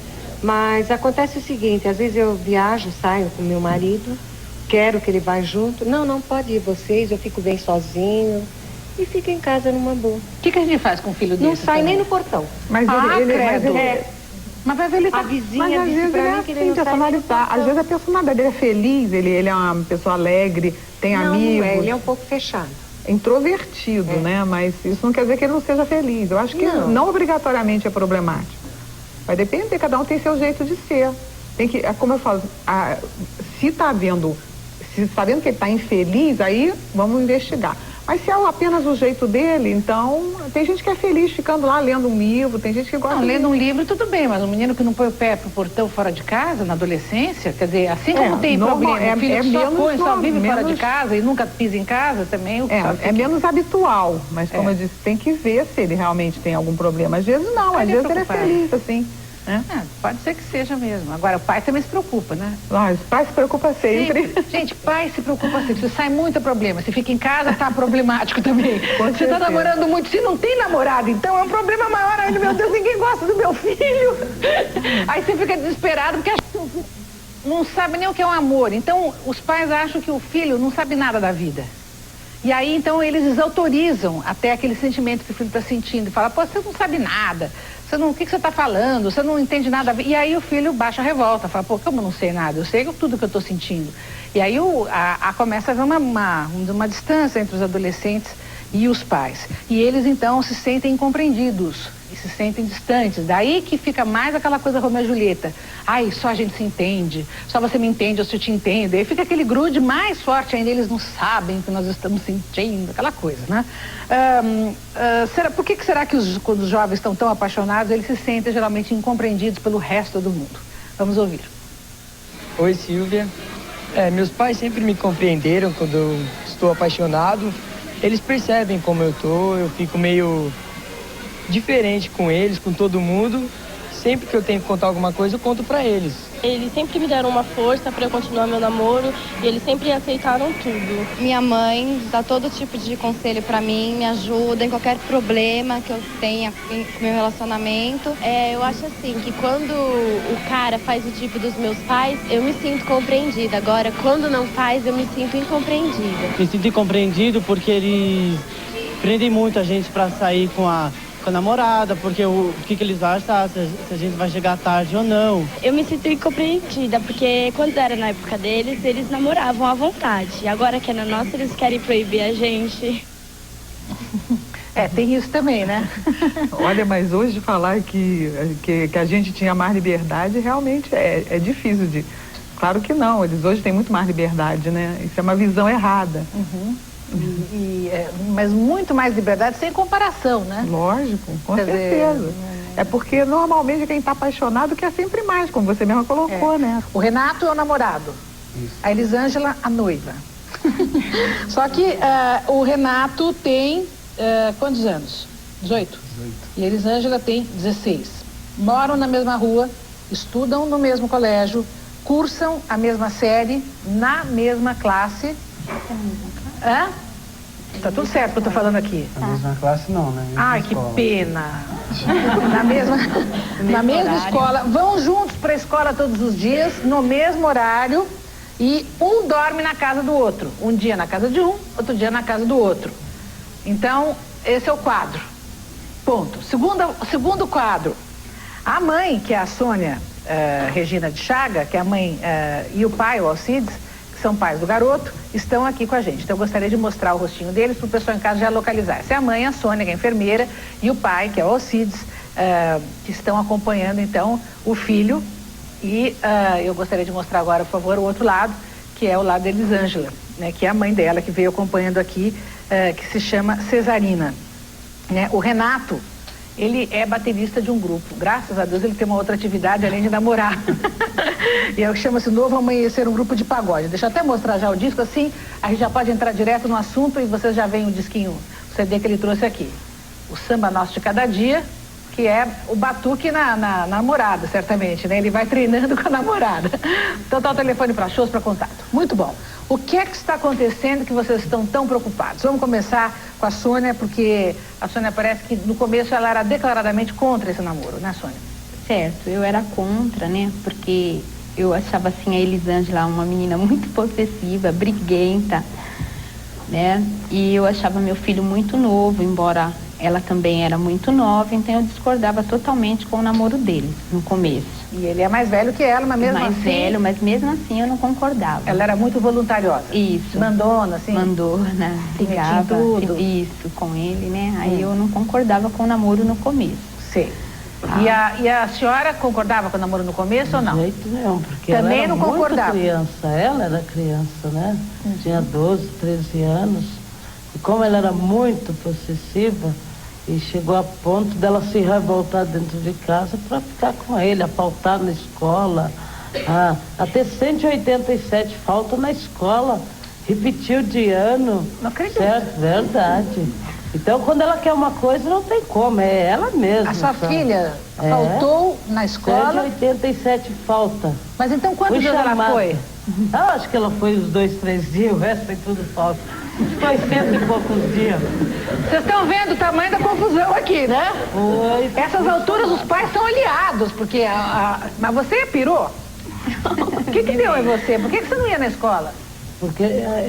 mas acontece o seguinte, às vezes eu viajo, saio com meu marido, quero que ele vá junto, não pode ir vocês, eu fico bem sozinho e fico em casa numa boa. O que a gente faz com um filho desse? Não sai nem no portão. Mas mas vai ver, ele tá... A vizinha às disse vezes pra ele mim é que assim, ele não sai nem no personalidade. Às vezes a personalidade dele é feliz, ele é uma pessoa alegre, tem amigos. Não, ele é um pouco fechado. Introvertido, né? Mas isso não quer dizer que ele não seja feliz. Eu acho que não obrigatoriamente é problemático. Vai depender, cada um tem seu jeito de ser. Tem que, como eu falo, se está vendo que ele está infeliz, aí vamos investigar. Mas se é apenas o jeito dele, então tem gente que é feliz ficando lá lendo um livro, tem gente que gosta lendo um livro tudo bem, mas um menino que não põe o pé pro portão fora de casa, na adolescência, quer dizer, assim como tem problema, o filho que só vive fora de casa e nunca pisa em casa também. É menos habitual, mas como eu disse, tem que ver se ele realmente tem algum problema. Às vezes não, às vezes ele é feliz, assim. Pode ser que seja mesmo. Agora, o pai também se preocupa, né? Os pais se preocupam sempre. Gente, pai se preocupa sempre. Se sai muito problema. Se fica em casa, tá problemático também. Você tá namorando muito. Se não tem namorado, então é um problema maior ainda. Meu Deus, ninguém gosta do meu filho. Aí você fica desesperado porque não sabe nem o que é um amor. Então, os pais acham que o filho não sabe nada da vida. E aí, então, eles desautorizam até aquele sentimento que o filho está sentindo. E fala, pô, você não sabe nada. O que você está falando? Você não entende nada. E aí o filho baixa a revolta. Fala, pô, como eu não sei nada? Eu sei tudo que eu estou sentindo. E aí começa a haver uma distância entre os adolescentes e os pais. E eles, então, se sentem incompreendidos. E se sentem distantes. Daí que fica mais aquela coisa Romeu e Julieta. Ai, só a gente se entende. Só você me entende, eu te entendo. Aí fica aquele grude mais forte ainda. Eles não sabem que nós estamos sentindo. Aquela coisa, né? Por que será que quando os jovens estão tão apaixonados, eles se sentem geralmente incompreendidos pelo resto do mundo? Vamos ouvir. Oi, Silvia. Meus pais sempre me compreenderam quando eu estou apaixonado. Eles percebem como eu fico meio diferente com eles, com todo mundo. Sempre que eu tenho que contar alguma coisa, eu conto pra eles. Eles sempre me deram uma força pra eu continuar meu namoro e eles sempre aceitaram tudo. Minha mãe dá todo tipo de conselho pra mim, me ajuda em qualquer problema que eu tenha com meu relacionamento. Eu acho assim, que quando o cara faz o tipo dos meus pais, eu me sinto compreendida. Agora, quando não faz, eu me sinto incompreendida. Me sinto incompreendido porque eles prendem muito a gente pra sair com a namorada, porque o que eles acham, se a gente vai chegar tarde ou não. Eu me sinto incompreendida, porque quando era na época deles, eles namoravam à vontade. Agora que é na nossa, eles querem proibir a gente. Tem isso também, né? Olha, mas hoje falar que a gente tinha mais liberdade, realmente é difícil de... Claro que não, eles hoje têm muito mais liberdade, né? Isso é uma visão errada. Mas muito mais liberdade sem comparação, né? Lógico, com certeza. É porque normalmente quem está apaixonado quer sempre mais, como você mesma colocou, né? O Renato é o namorado, a Elisângela a noiva. Só que o Renato tem quantos anos? 18? E a Elisângela tem 16. Moram na mesma rua, estudam no mesmo colégio, cursam a mesma série, na mesma classe. Tá tudo certo que eu tô falando aqui. Na mesma classe não, né? Ai, que pena. na mesma escola. Vão juntos pra escola todos os dias, no mesmo horário, e um dorme na casa do outro. Um dia na casa de um, outro dia na casa do outro. Então, esse é o quadro. Ponto. Segundo quadro. A mãe, que é a Sônia Regina de Chaga, que é a mãe, e o pai, o Alcides, que são pais do garoto, estão aqui com a gente. Então eu gostaria de mostrar o rostinho deles para o pessoal em casa já localizar. Essa é a mãe, a Sônia, que é a enfermeira, e o pai, que é o Alcides, que estão acompanhando então o filho. E eu gostaria de mostrar agora, por favor, o outro lado, que é o lado da Elisângela, né, que é a mãe dela, que veio acompanhando aqui que se chama Cesarina. Né? O Renato, ele é baterista de um grupo. Graças a Deus ele tem uma outra atividade além de namorar. E é o que chama-se Novo Amanhecer, um grupo de pagode. Deixa eu até mostrar já o disco, assim a gente já pode entrar direto no assunto e vocês já veem o disquinho, o CD que ele trouxe aqui. O Samba Nosso de Cada Dia, que é o batuque na namorada, certamente, né? Ele vai treinando com a namorada. Então tá o telefone para shows, para contato. Muito bom. O que é que está acontecendo que vocês estão tão preocupados? Vamos começar com a Sônia, porque a Sônia parece que no começo ela era declaradamente contra esse namoro, né, Sônia? Certo, eu era contra, né? Porque eu achava assim a Elisângela uma menina muito possessiva, briguenta, né? E eu achava meu filho muito novo, embora ela também era muito nova, então eu discordava totalmente com o namoro deles no começo. E ele é mais velho que ela, mas mesmo mais assim... velho, mas mesmo assim eu não concordava. Ela era muito voluntariosa. Isso. Mandona, assim? Mandona, brigava. Tudo. Isso, com ele, né? Aí eu não concordava com o namoro no começo. Sim. E a senhora concordava com o namoro no começo ou não? De jeito nenhum, porque também ela era não concordava. muito criança. Ela era criança, né? Tinha 12, 13 anos. E como ela era muito possessiva, e chegou a ponto dela se revoltar dentro de casa para ficar com ele, a faltar na escola, a ter 187 faltas na escola, repetiu de ano. Não acredito. Certo, verdade. Então, quando ela quer uma coisa, não tem como, é ela mesma. A sua filha faltou na escola? 187 falta. Mas então quantos dias ela foi? Acho que ela foi uns 2, 3 dias, o resto foi tudo falta. Foi 100 e poucos dias. Vocês estão vendo o tamanho da confusão aqui, né? Foi. Essas alturas os pais são aliados, porque mas você pirou? O que deu em você? Por que você não ia na escola? Porque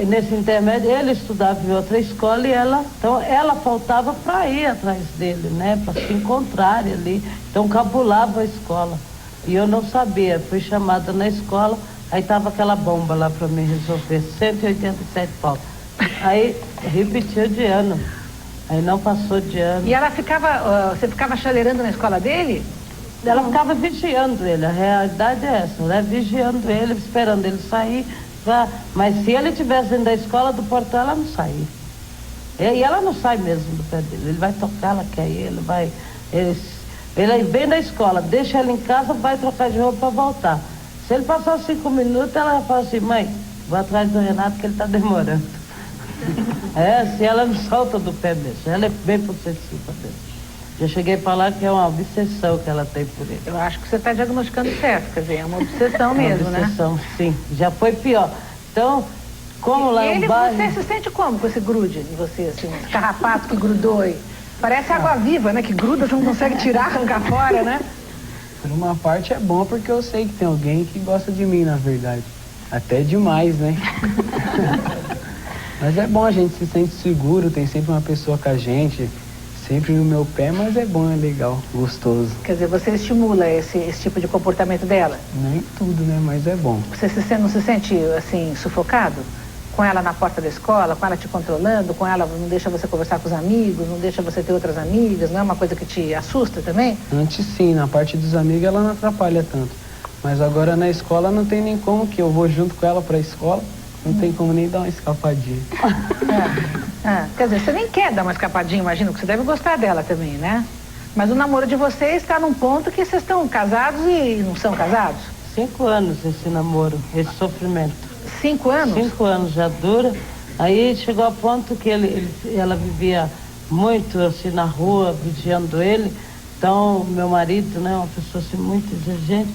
nesse intermédio ele estudava em outra escola e então ela faltava para ir atrás dele, né? Para se encontrarem ali. Então cabulava a escola. E eu não sabia, fui chamada na escola, aí tava aquela bomba lá para mim resolver, 187 faltas. Aí repetiu de ano, aí não passou de ano. E ela ficava, você ficava chaleirando na escola dele? Ela ficava vigiando ele, a realidade é essa, né? Vigiando ele, esperando ele sair. Mas se ele estivesse dentro da escola, do portão, ela não saía. E ela não sai mesmo do pé dele. Ele vai tocar, ela quer ir, ele vai... Ele vem da escola, deixa ela em casa, vai trocar de roupa para voltar. Se ele passar 5 minutos, ela fala assim, mãe, vou atrás do Renato que ele está demorando. Se ela não solta do pé mesmo. Ela é bem possessiva mesmo. Já cheguei a falar que é uma obsessão que ela tem por ele. Eu acho que você está diagnosticando certo, quer dizer, é uma obsessão mesmo, né? Obsessão, sim. Já foi pior. Então, como lá no bairro... Você se sente como com esse grude em você, assim, esse carrapato que grudou aí? Parece água viva, né? Que gruda, você não consegue tirar, arrancar fora, né? Por uma parte é bom porque eu sei que tem alguém que gosta de mim, na verdade. Até demais, né? Mas é bom, a gente se sente seguro, tem sempre uma pessoa com a gente, sempre no meu pé, mas é bom, é legal, gostoso. Quer dizer, você estimula esse tipo de comportamento dela? Nem tudo, né? Mas é bom. Você não se sente, assim, sufocado? Com ela na porta da escola, com ela te controlando, com ela não deixa você conversar com os amigos, não deixa você ter outras amigas, não é uma coisa que te assusta também? Antes sim, na parte dos amigos ela não atrapalha tanto. Mas agora na escola não tem nem como, que eu vou junto com ela pra escola, não tem como nem dar uma escapadinha. Quer dizer, você nem quer dar uma escapadinha, imagino que você deve gostar dela também, né? Mas o namoro de vocês está num ponto que vocês estão casados e não são casados? 5 anos esse namoro, esse sofrimento. 5 anos? 5 anos já dura. Aí chegou a ponto que ela vivia muito assim na rua, vigiando ele. Então, meu marido, né, uma pessoa assim muito exigente,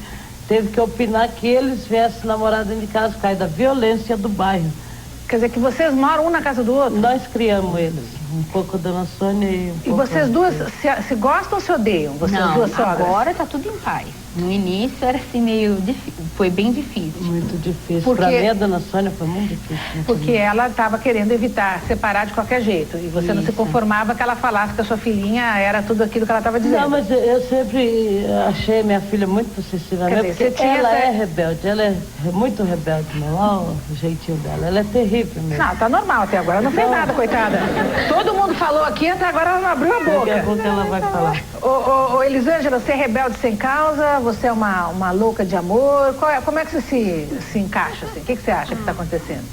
teve que opinar que eles viessem namorar dentro de casa por causa da violência do bairro. Quer dizer que vocês moram um na casa do outro? Nós criamos eles, um pouco a dona Sônia e um pouco... E vocês duas se gostam ou se odeiam? Vocês não, duas sogras? Agora tá tudo em paz. No início era assim meio difícil, foi bem difícil. Muito difícil. Pra mim, a dona Sônia foi muito difícil. Porque ela estava querendo evitar separar de qualquer jeito. E você não se conformava que ela falasse que a sua filhinha era tudo aquilo que ela estava dizendo. Não, mas eu sempre achei minha filha muito possessiva, né? Porque ela é rebelde, ela é muito rebelde, não. Olha o jeitinho dela, ela é terrível mesmo. Não, tá normal até agora, não fez nada, coitada. Todo mundo falou aqui, até agora ela não abriu a boca. Daqui a pouco ela vai falar. Ô, Elisângela, você é rebelde sem causa? Você é uma louca de amor? Como é que você se encaixa assim? O que você acha que está acontecendo?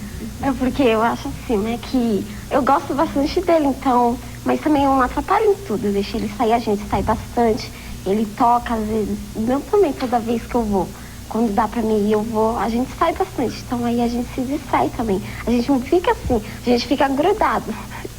É porque eu acho assim, né, que eu gosto bastante dele, então, mas também eu não atrapalho em tudo, eu deixo ele sair, a gente sai bastante, ele toca às vezes, não também toda vez que eu vou, quando dá pra mim ir eu vou, a gente sai bastante, então aí a gente se distrai também, a gente não fica assim, a gente fica grudado,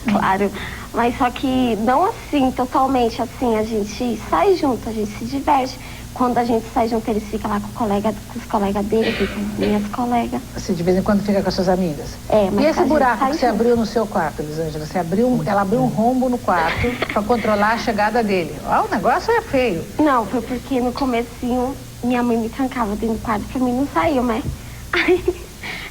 claro, mas só que não assim, totalmente assim, a gente sai junto, a gente se diverte. Quando a gente sai junto, eles ficam lá com os colegas dele, ficam com minhas colegas. Assim, de vez em quando fica com as suas amigas? É, mas e esse buraco que você junto. abriu no seu quarto, Elisângela? Ela abriu um rombo no quarto para controlar a chegada dele. Ó, o negócio é feio. Não, foi porque no comecinho minha mãe me trancava dentro do quarto pra mim não sair, né? Aí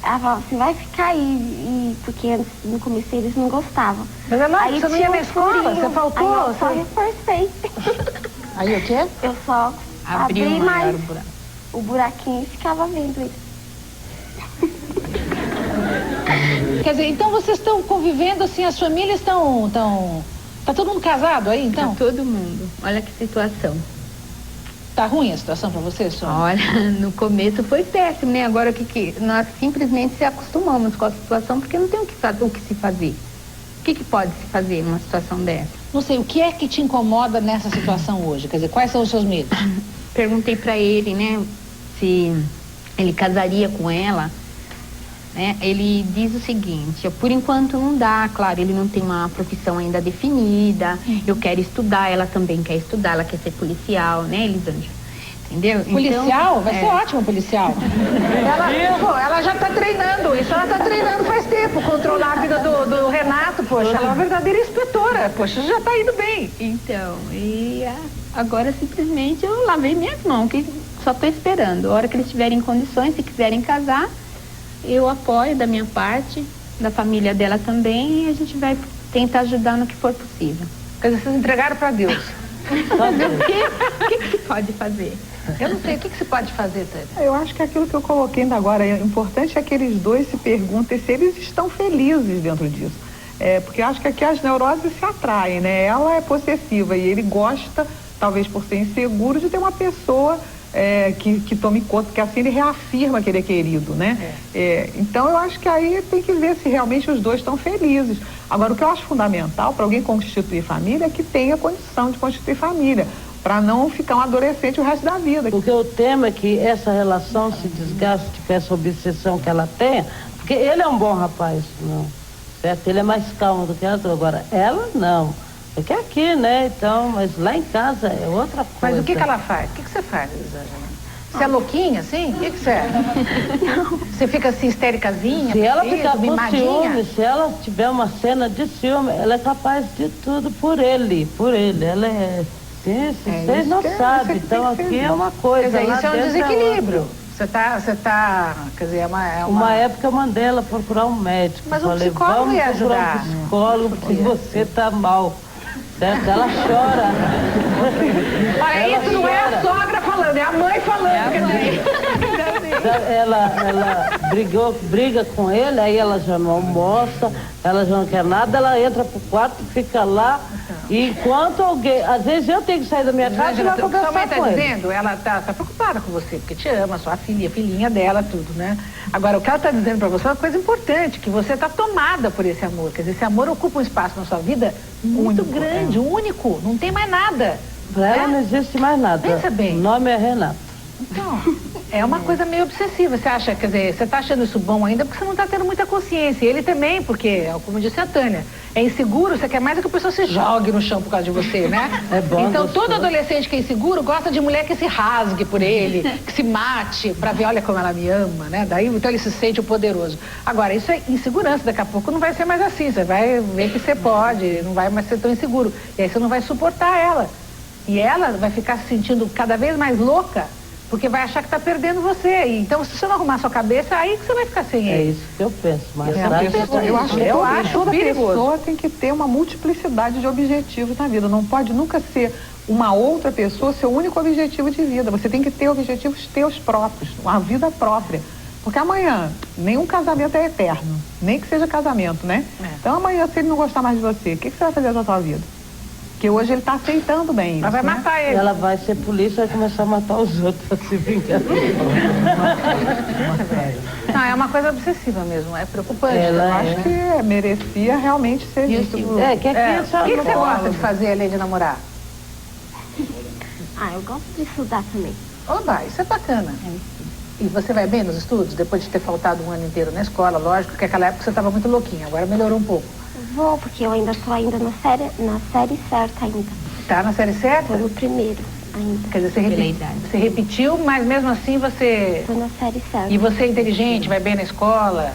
ela falava assim, vai ficar aí, porque antes, no começo eles não gostavam. Mas ela, aí você não ia na escola? Você faltou? Aí eu só reforcei. Aí o quê? Eu só Abriu abri maior mais o buraco. o buraquinho e ficava vendo ele. Quer dizer, então vocês estão convivendo assim, as famílias estão... Tá todo mundo casado aí, então? Tá todo mundo. Olha que situação. Tá ruim a situação pra vocês, Sônia? Olha, no começo foi péssimo, né? Agora nós simplesmente se acostumamos com a situação porque não tem o que se fazer. O que pode se fazer numa situação dessa? Não sei, o que é que te incomoda nessa situação hoje? Quer dizer, quais são os seus medos? Perguntei pra ele, né, se ele casaria com ela, né? Ele diz o seguinte, por enquanto não dá, claro, ele não tem uma profissão ainda definida, eu quero estudar, ela também quer estudar, ela quer ser policial, né, Elisângela? Entendeu? Policial? Então, vai ser ótimo policial. Ela já tá treinando isso, ela tá treinando faz tempo, controlar a vida do Renato, poxa, ela é uma verdadeira inspetora, poxa, já tá indo bem. Então, agora simplesmente eu lavei minhas mãos, que só tô esperando. A hora que eles tiverem condições, se quiserem casar, eu apoio da minha parte, da família dela também, e a gente vai tentar ajudar no que for possível. Quer dizer, vocês entregaram pra Deus. Fazer o quê? O que se pode fazer? Eu não sei, o que se pode fazer, Tânia? Eu acho que aquilo que eu coloquei ainda agora, é importante é que eles dois se perguntem se eles estão felizes dentro disso. Porque eu acho que aqui as neuroses se atraem, né? Ela é possessiva e ele gosta, talvez por ser inseguro, de ter uma pessoa que tome conta, porque assim ele reafirma que ele é querido, né? Então eu acho que aí tem que ver se realmente os dois estão felizes. Agora, o que eu acho fundamental para alguém constituir família é que tenha condição de constituir família, para não ficar um adolescente o resto da vida. O que eu temo é que essa relação se desgaste com essa obsessão que ela tem, porque ele é um bom rapaz, não, certo? Ele é mais calmo do que a outra, agora ela não. É que é aqui, né? Então, mas lá em casa é outra coisa. Mas o que ela faz? O que você faz, Elisângela? Você é louquinha, assim? O que você é? Você fica assim, histéricazinha? Se ela ficar com mimadinha? ciúme, se ela tiver uma cena de ciúme, ela é capaz de tudo por ele. Ela é... Vocês não sabem, então aqui é uma coisa. Quer dizer, isso é um desequilíbrio. Você tá, quer dizer, Uma época eu mandei ela procurar um médico. Mas o psicólogo ia ajudar. Vamos procurar um psicólogo, porque você tá mal. Certo? Ela chora. Olha, isso não é a sogra falando, é a mãe falando. Ela briga com ele, aí ela já não almoça, ela já não quer nada, ela entra pro quarto, fica lá, e enquanto alguém, às vezes eu tenho que sair da minha casa e vai conversar sua mãe tá com ele. dizendo, ela tá preocupada com você, porque te ama, sua filhinha dela, tudo, né? Agora, o que ela tá dizendo pra você é uma coisa importante, que você tá tomada por esse amor, quer dizer, esse amor ocupa um espaço na sua vida muito grande, único, não tem mais nada. Pra ela não existe mais nada. Pensa bem. O nome é Renato. Então, é uma coisa meio obsessiva. Você acha, quer dizer, você tá achando isso bom ainda porque você não tá tendo muita consciência. E ele também, porque, como disse a Tânia, é inseguro, você quer mais que a pessoa se jogue no chão por causa de você, né? É bom. Então, todo adolescente que é inseguro gosta de mulher que se rasgue por ele, que se mate pra ver, olha como ela me ama, né? Daí, então ele se sente o poderoso. Agora, isso é insegurança. Daqui a pouco não vai ser mais assim. Você vai ver que você pode, não vai mais ser tão inseguro. E aí você não vai suportar ela. E ela vai ficar se sentindo cada vez mais louca, porque vai achar que está perdendo você. Então, se você não arrumar sua cabeça, aí que você vai ficar sem ele. É isso que eu penso. Mas eu acho que toda perigoso. pessoa tem que ter uma multiplicidade de objetivos na vida. Não pode nunca ser uma outra pessoa seu único objetivo de vida. Você tem que ter objetivos teus próprios, uma vida própria. Porque amanhã, nenhum casamento é eterno. Nem que seja casamento, né? Então, amanhã, se ele não gostar mais de você, o que você vai fazer da sua vida? Porque hoje ele está aceitando bem isso, Ela vai matar ele. Ela vai ser polícia e vai começar a matar os outros pra se vingar. Não, é uma coisa obsessiva mesmo, é preocupante. Eu acho que merecia realmente ser isso. O que você gosta de fazer, além de namorar? Eu gosto de estudar também. Oba, isso é bacana. E você vai bem nos estudos? Depois de ter faltado um ano inteiro na escola, lógico que naquela época você estava muito louquinha, agora melhorou um pouco. Vou, porque eu ainda estou na série certa ainda. Tá na série certa? Estou no primeiro ainda. Quer dizer, você repetiu, mas mesmo assim você... Estou na série certa. E você é inteligente, vai bem na escola?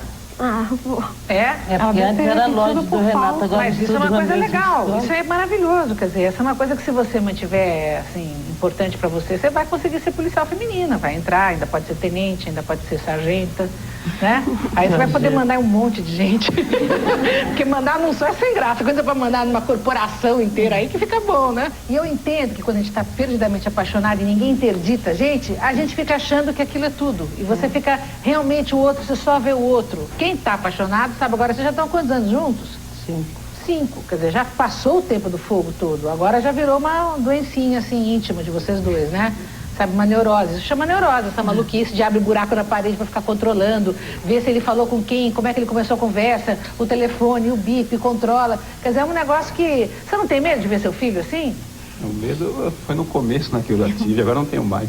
Vou. É? É porque antes era longe do Renato, agora mas isso é uma coisa legal, isso é maravilhoso, quer dizer, essa é uma coisa que se você mantiver, assim, importante pra você, você vai conseguir ser policial feminina, vai entrar, ainda pode ser tenente, ainda pode ser sargenta, né? Aí você vai poder mandar um monte de gente, porque mandar num só é sem graça, quando você vai mandar numa corporação inteira aí que fica bom, né? E eu entendo que quando a gente tá perdidamente apaixonado e ninguém interdita a gente fica achando que aquilo é tudo, e você fica realmente o outro, você só vê o outro. Quem tá apaixonado, sabe, agora vocês já estão há quantos anos juntos? 5, quer dizer, já passou o tempo do fogo todo, agora já virou uma doencinha, assim, íntima de vocês dois, né? Sabe, uma neurose, isso chama neurose, essa maluquice de abrir buraco na parede pra ficar controlando, ver se ele falou com quem, como é que ele começou a conversa, o telefone, o bip, controla, quer dizer, é um negócio que... Você não tem medo de ver seu filho assim? O medo foi no começo, né, que eu já tive, agora não tenho mais.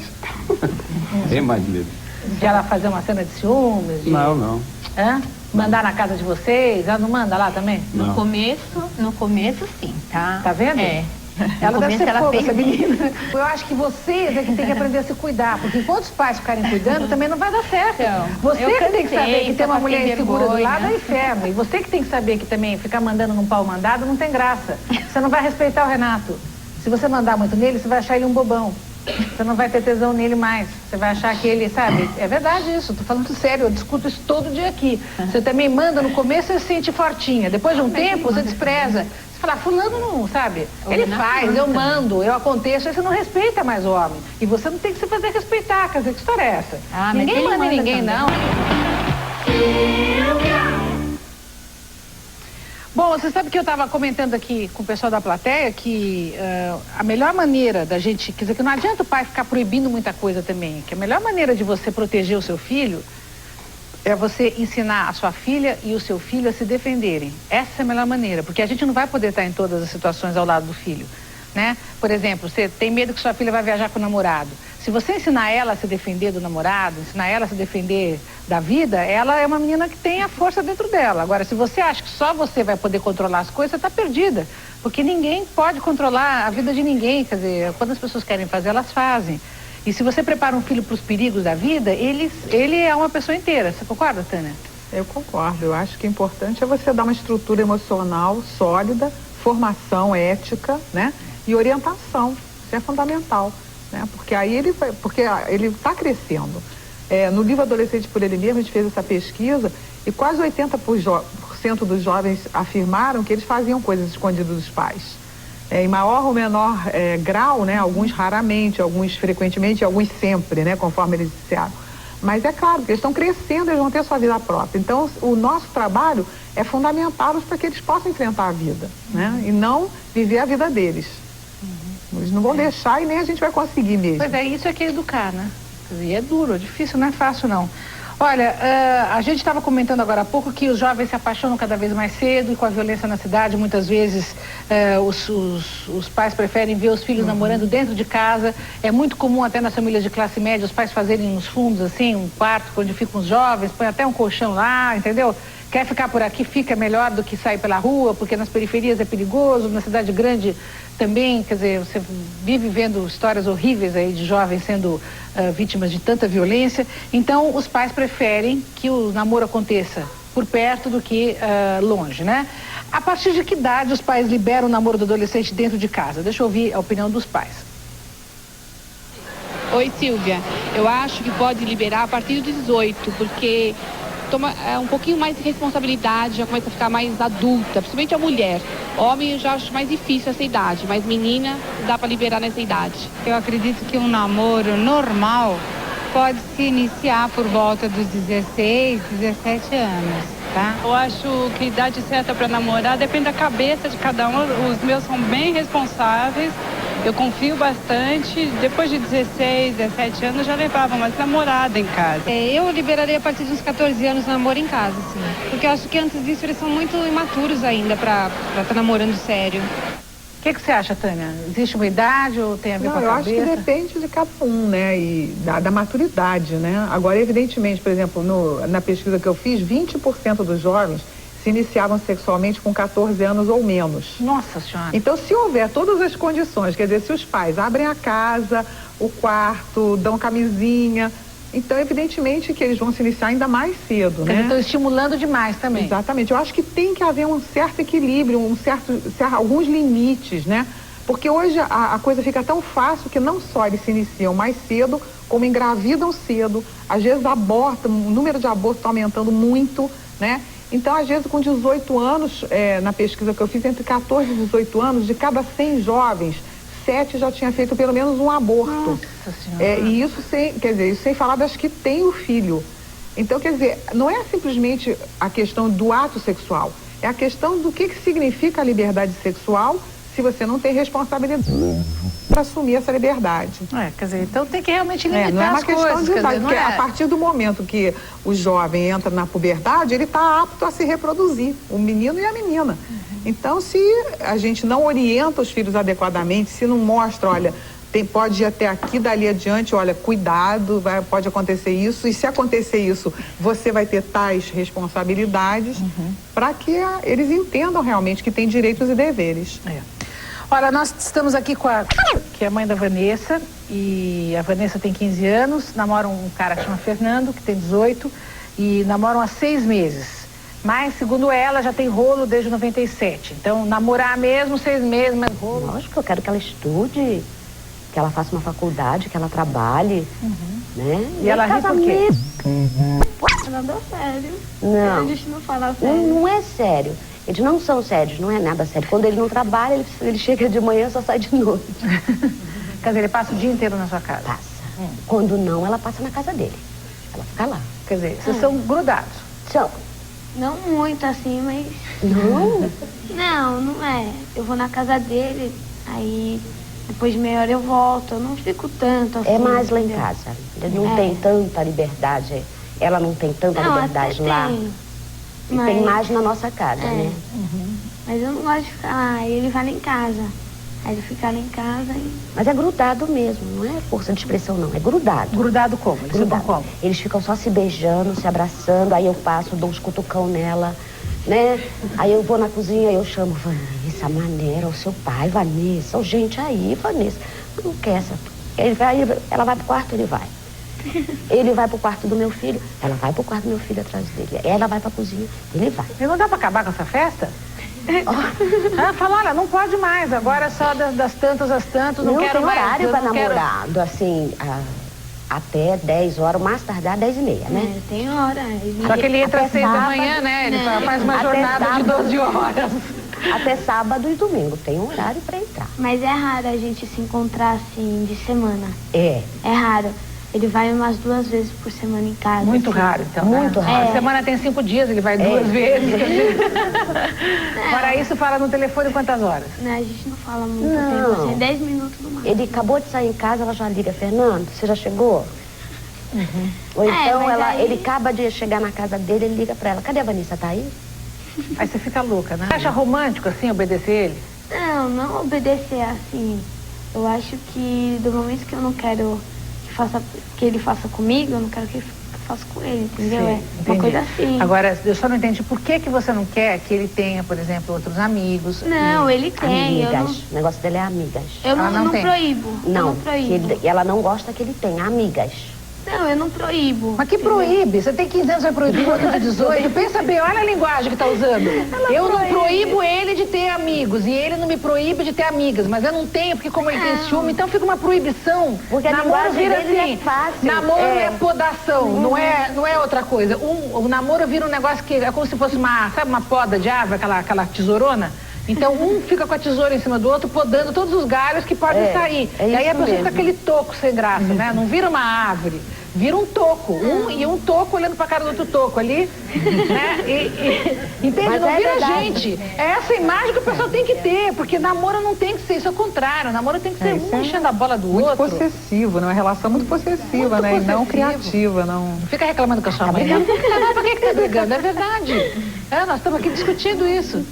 Tem mais medo. De ela fazer uma cena de ciúmes? Não. Hã? Mandar na casa de vocês? Ela não manda lá também? Não. No começo sim, tá? Tá vendo? É. Ela deve ser fogo, fez essa menina. Eu acho que vocês é que tem que aprender a se cuidar, porque enquanto os pais ficarem cuidando, também não vai dar certo. Você eu que tem que saber que ter uma mulher insegura do lado vergonha. é inferno. E você que tem que saber que também ficar mandando num pau mandado não tem graça. Você não vai respeitar o Renato. Se você mandar muito nele, você vai achar ele um bobão. Você não vai ter tesão nele mais. Você vai achar que ele, sabe? É verdade isso, tô falando sério, eu discuto isso todo dia aqui. Você também manda, no começo você se sente fortinha. Depois de um tempo, você despreza. Você fala, fulano não, sabe? Ele faz, eu mando, eu aconteço, aí você não respeita mais o homem. E você não tem que se fazer respeitar, quer dizer, que história é essa? Ninguém manda em ninguém, não. Bom, você sabe que eu estava comentando aqui com o pessoal da plateia que a melhor maneira da gente, quer dizer, que não adianta o pai ficar proibindo muita coisa também, que a melhor maneira de você proteger o seu filho é você ensinar a sua filha e o seu filho a se defenderem. Essa é a melhor maneira, porque a gente não vai poder estar em todas as situações ao lado do filho, né? Por exemplo, você tem medo que sua filha vai viajar com o namorado. Se você ensinar ela a se defender do namorado, ensinar ela a se defender da vida, ela é uma menina que tem a força dentro dela. Agora, se você acha que só você vai poder controlar as coisas, você está perdida. Porque ninguém pode controlar a vida de ninguém. Quer dizer, quando as pessoas querem fazer, elas fazem. E se você prepara um filho para os perigos da vida, ele é uma pessoa inteira. Você concorda, Tânia? Eu concordo. Eu acho que o importante é você dar uma estrutura emocional sólida, formação ética, né? E orientação. Isso é fundamental. Né? Porque aí ele está crescendo. No livro Adolescente por Ele Mesmo, a gente fez essa pesquisa e quase 80% dos jovens afirmaram que eles faziam coisas escondidas dos pais. Em maior ou menor grau, né? Alguns raramente, alguns frequentemente, alguns sempre, né? Conforme eles disseram. Mas é claro que eles estão crescendo, eles vão ter sua vida própria. Então, o nosso trabalho é fundamentá-los para que eles possam enfrentar a vida, né? E não viver a vida deles. Eles não vão deixar e nem a gente vai conseguir mesmo. Pois é, isso é que é educar, né? E é duro, é difícil, não é fácil não. Olha, a gente estava comentando agora há pouco que os jovens se apaixonam cada vez mais cedo e com a violência na cidade, muitas vezes os pais preferem ver os filhos namorando dentro de casa. É muito comum até nas famílias de classe média os pais fazerem nos fundos, assim, um quarto onde ficam os jovens, põe até um colchão lá, entendeu? Quer ficar por aqui, fica melhor do que sair pela rua, porque nas periferias é perigoso, na cidade grande também, quer dizer, você vive vendo histórias horríveis aí de jovens sendo vítimas de tanta violência. Então, os pais preferem que o namoro aconteça por perto do que longe, né? A partir de que idade os pais liberam o namoro do adolescente dentro de casa? Deixa eu ouvir a opinião dos pais. Oi, Silvia. Eu acho que pode liberar a partir dos 18, porque toma um pouquinho mais de responsabilidade, já começa a ficar mais adulta, principalmente a mulher. Homem eu já acho mais difícil essa idade, mas menina dá para liberar nessa idade. Eu acredito que um namoro normal pode se iniciar por volta dos 16, 17 anos. tá? Eu acho que a idade certa para namorar depende da cabeça de cada um. Os meus são bem responsáveis, eu confio bastante. Depois de 16, 17 anos, eu já levava mais namorada em casa. Eu liberaria a partir dos 14 anos namoro em casa, assim. Porque eu acho que antes disso eles são muito imaturos ainda pra estar namorando sério. O que você acha, Tânia? Existe uma idade ou tem a ver com a cabeça? Eu acho que depende de cada um, né? E da maturidade, né? Agora, evidentemente, por exemplo, na pesquisa que eu fiz, 20% dos jovens se iniciavam sexualmente com 14 anos ou menos. Nossa Senhora! Então, se houver todas as condições, quer dizer, se os pais abrem a casa, o quarto, dão camisinha, então, evidentemente, que eles vão se iniciar ainda mais cedo, né? Estão estimulando demais também. Exatamente. Eu acho que tem que haver um certo equilíbrio, alguns limites, né? Porque hoje a coisa fica tão fácil que não só eles se iniciam mais cedo, como engravidam cedo, às vezes abortam, o número de abortos está aumentando muito, né? Então, às vezes, com 18 anos, na pesquisa que eu fiz, entre 14 e 18 anos, de cada 100 jovens, 7 já tinha feito pelo menos um aborto. Nossa Senhora. E isso sem falar das que têm o filho. Então, quer dizer, não é simplesmente a questão do ato sexual, é a questão do que significa a liberdade sexual se você não tem responsabilidade para assumir essa liberdade. Quer dizer, então tem que realmente limitar não é uma as questão coisas, de idade, dizer, porque a partir do momento que o jovem entra na puberdade, ele está apto a se reproduzir, o menino e a menina. Então, se a gente não orienta os filhos adequadamente, se não mostra, olha, pode ir até aqui, dali adiante, olha, cuidado, pode acontecer isso, e se acontecer isso, você vai ter tais responsabilidades para que eles entendam realmente que tem direitos e deveres. Olha, nós estamos aqui com que é a mãe da Vanessa, e a Vanessa tem 15 anos, namora um cara que chama Fernando, que tem 18, e namoram há 6 meses. Mas, segundo ela, já tem rolo desde 97. Então, namorar mesmo, 6 meses, mas rolo. Lógico que eu quero que ela estude, que ela faça uma faculdade, que ela trabalhe, né? E ela ri por quê? Nada sério. Não. A gente não fala sério. Não é sério. Eles não são sérios, não é nada sério. Quando ele não trabalha, ele chega de manhã e só sai de noite. Quer dizer, ele passa o dia inteiro na sua casa? Passa. Quando não, ela passa na casa dele. Ela fica lá. Quer dizer, vocês são grudados? São. Não muito assim, mas... Não? Não é. Eu vou na casa dele, aí depois de meia hora eu volto. Eu não fico tanto assim. É mais lá em casa. Ele não tem tanta liberdade. Ela não tem tanta liberdade lá. E tem mais na nossa casa, né? Mas eu não gosto de ficar lá. Aí ele vai lá em casa. Aí ele fica lá em casa e... Mas é grudado mesmo, não é força de expressão, não. É grudado. Grudado como? Eles ficam como? Eles ficam só se beijando, se abraçando. Aí eu passo, dou uns cutucão nela, né? Aí eu vou na cozinha e eu chamo, Vanessa, maneira, o seu pai, Vanessa. Gente, aí, Vanessa. Não quer essa... Ela vai pro quarto, ele vai. Ele vai pro quarto do meu filho, ela vai pro quarto do meu filho atrás dele. Ela vai pra cozinha, ele vai. E não dá pra acabar com essa festa? Fala, olha, não pode mais, agora é só das tantas às tantas, não quero mais. Não tem horário pra namorado, assim, até 10 horas, mais tardar 10h30, né? Tem hora. Só que ele entra às 6 da manhã, né? Ele faz uma jornada de 12 horas. Até sábado e domingo, tem um horário pra entrar. Mas é raro a gente se encontrar assim, de semana. É raro. Ele vai umas 2 vezes por semana em casa. Muito assim. raro, então. Muito raro. A semana tem 5 dias, ele vai 2 vezes. Fora isso, fala no telefone quantas horas? Não, a gente não fala muito tempo, assim, 10 minutos no máximo. Ele acabou de sair em casa, ela já liga, Fernando, você já chegou? Ou então ele acaba de chegar na casa dele, ele liga pra ela, cadê a Vanessa, tá aí? Aí você fica louca, né? Você acha romântico, assim, obedecer ele? Não obedecer assim. Eu acho que do momento que eu não quero que ele faça comigo, eu não quero que ele faça com ele, entendeu? Sim, uma coisa assim. Agora, eu só não entendi por que você não quer que ele tenha, por exemplo, outros amigos. Não, ele tem. Amigas. O negócio dele é amigas. Eu não proíbo. Não, ela não gosta que ele tenha amigas. Não, eu não proíbo. Mas que proíbe? Você tem 15 anos, vai proibir outro de 18? Pensa bem, olha a linguagem que tá usando. Eu não proíbo ele de ter amigos e ele não me proíbe de ter amigas, mas eu não tenho, porque como ele tem ciúme, então fica uma proibição. Porque namoro vira dele assim, é fácil. namoro é podação, não é outra coisa. O namoro vira um negócio que é como se fosse uma poda de árvore, aquela tesourona. Então, um fica com a tesoura em cima do outro, podando todos os galhos que podem sair. E aí a pessoa fica aquele toco sem graça, né? Não vira uma árvore. vira um toco. Um toco olhando pra cara do outro toco ali. Né? Entende? Mas não é vira verdade. gente. É essa imagem que o pessoal tem que ter, porque namoro não tem que ser isso, ao contrário. Namoro tem que ser um enchendo a bola do muito outro. possessivo, né? Uma relação muito possessiva, né? E não criativa, não. Fica reclamando com a sua mãe. Não, pra que tá brigando? É verdade. Nós estamos aqui discutindo isso.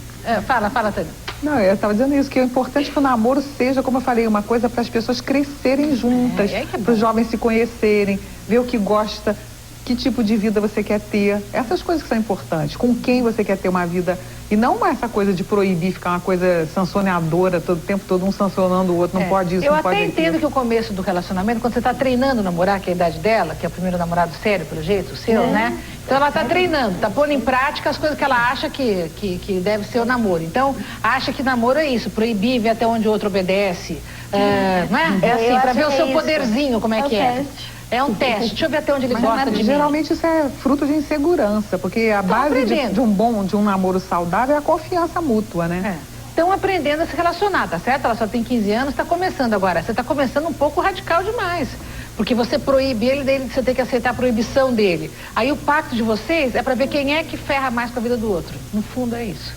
Fala, Tânia. Não, eu estava dizendo isso, que é importante que o namoro seja, como eu falei, uma coisa para as pessoas crescerem juntas, para os jovens se conhecerem, ver o que gosta, que tipo de vida você quer ter. Essas coisas que são importantes, com quem você quer ter uma vida. E não essa coisa de proibir, ficar uma coisa sancionadora, todo o tempo todo um sancionando o outro, não pode isso, não pode aquilo. Eu até entendo que o começo do relacionamento, quando você está treinando a namorar, que é a idade dela, que é o primeiro namorado sério, pelo jeito, o seu, né? Então ela está treinando, está pondo em prática as coisas que ela acha que deve ser o namoro. Então, acha que namoro é isso, proibir, ver até onde o outro obedece. Não é? É assim, para ver o seu poderzinho, como é que é. É um teste. Deixa eu ver até onde ele gosta de mim. Geralmente isso é fruto de insegurança, porque a base de um namoro saudável é a confiança mútua, né? Estão aprendendo a se relacionar, tá certo? Ela só tem 15 anos, está começando agora. Você está começando um pouco radical demais. Porque você proíbe ele, daí você tem que aceitar a proibição dele. Aí o pacto de vocês é para ver quem é que ferra mais com a vida do outro. No fundo é isso.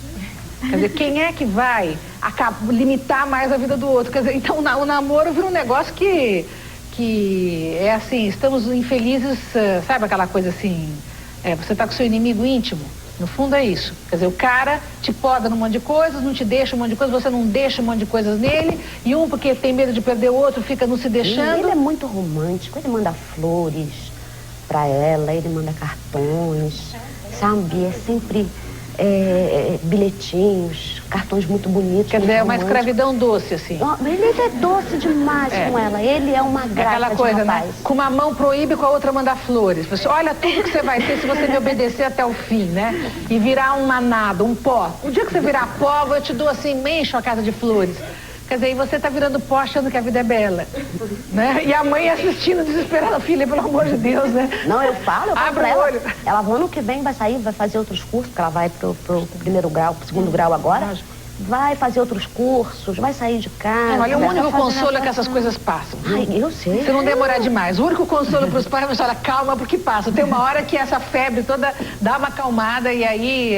Quer dizer, quem é que vai limitar mais a vida do outro? Quer dizer, então o namoro vira um negócio que é assim, estamos infelizes, sabe aquela coisa assim, você tá com seu inimigo íntimo, no fundo é isso. Quer dizer, o cara te poda num monte de coisas, não te deixa um monte de coisas, você não deixa um monte de coisas nele, e um porque tem medo de perder o outro, fica não se deixando. Ele é muito romântico, ele manda flores pra ela, ele manda cartões, sabe, é sempre bilhetinhos, cartões muito bonitos. Quer dizer, é uma escravidão doce, assim. Ele é doce demais com ela, ele é uma graça. Aquela coisa, né? Com uma mão proíbe, com a outra manda flores. Você olha tudo que você vai ter se você me obedecer até o fim, né? E virar um manada, um pó. O dia que você virar pó, eu te dou assim, me encho a casa de flores. Quer dizer, aí você tá virando pó achando que a vida é bela, né? E a mãe assistindo desesperada, filha, pelo amor de Deus, né? Não, eu falo Abre pra o olho. Ela ano que vem vai sair, vai fazer outros cursos, porque ela vai pro primeiro grau, pro segundo grau agora. Vai fazer outros cursos, vai sair de casa. Olha, o único consolo é que essas coisas passam. Ai, eu sei. Se não demorar demais. O único consolo para os pais é falar, calma, porque passa. Tem uma hora que essa febre toda dá uma acalmada e aí,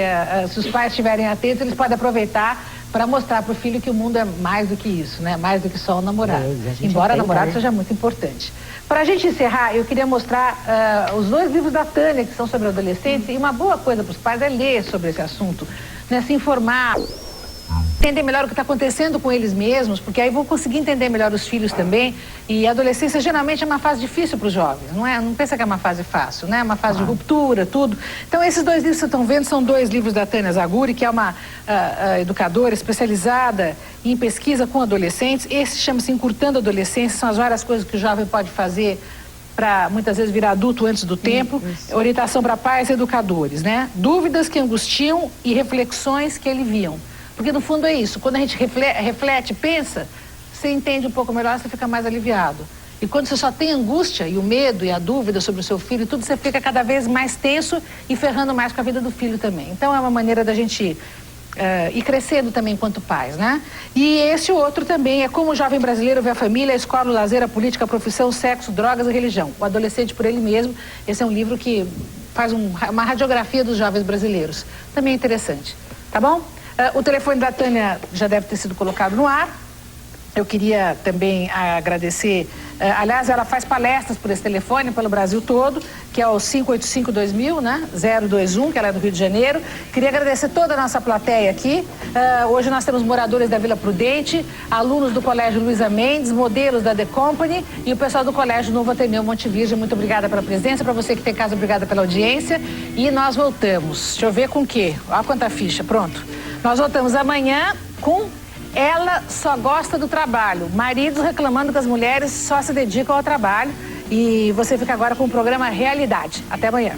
se os pais estiverem atentos, eles podem aproveitar para mostrar para o filho que o mundo é mais do que isso, né? Mais do que só o namorado. Embora namorado seja muito importante. Para a gente encerrar, eu queria mostrar os 2 livros da Tânia, que são sobre adolescentes, e uma boa coisa para os pais é ler sobre esse assunto, né? Se informar, entender melhor o que está acontecendo com eles mesmos, porque aí vão conseguir entender melhor os filhos também. E a adolescência geralmente é uma fase difícil para os jovens, não é? Não pensa que é uma fase fácil, né? É uma fase de ruptura, tudo. Então esses 2 livros que vocês estão vendo são 2 livros da Tânia Zaguri, que é uma educadora especializada em pesquisa com adolescentes. Esse chama-se Encurtando a Adolescência, são as várias coisas que o jovem pode fazer para muitas vezes virar adulto antes do tempo. Orientação para pais e educadores, né? Dúvidas que angustiam e reflexões que aliviam. Porque no fundo é isso, quando a gente reflete, pensa, você entende um pouco melhor, você fica mais aliviado. E quando você só tem angústia e o medo e a dúvida sobre o seu filho, tudo, você fica cada vez mais tenso e ferrando mais com a vida do filho também. Então é uma maneira da gente ir crescendo também enquanto pais, né? E esse outro também é Como o Jovem Brasileiro Vê a Família, a Escola, o Lazer, a Política, a Profissão, Sexo, Drogas e Religião. O Adolescente por Ele Mesmo. Esse é um livro que faz uma radiografia dos jovens brasileiros. Também é interessante, tá bom? O telefone da Tânia já deve ter sido colocado no ar. Eu queria também agradecer, aliás, ela faz palestras por esse telefone, pelo Brasil todo, que é o 585-2000, né? 021, que ela é do Rio de Janeiro. Queria agradecer toda a nossa plateia aqui. Hoje nós temos moradores da Vila Prudente, alunos do Colégio Luiza Mendes, modelos da The Company e o pessoal do Colégio Novo Ateneu Monte Virgem. Muito obrigada pela presença. Para você que tem casa, obrigada pela audiência. E nós voltamos. Deixa eu ver com o quê? Olha quanta ficha. Pronto. Nós voltamos amanhã com Ela Só Gosta do Trabalho. Maridos reclamando que as mulheres só se dedicam ao trabalho. E você fica agora com o programa Realidade. Até amanhã.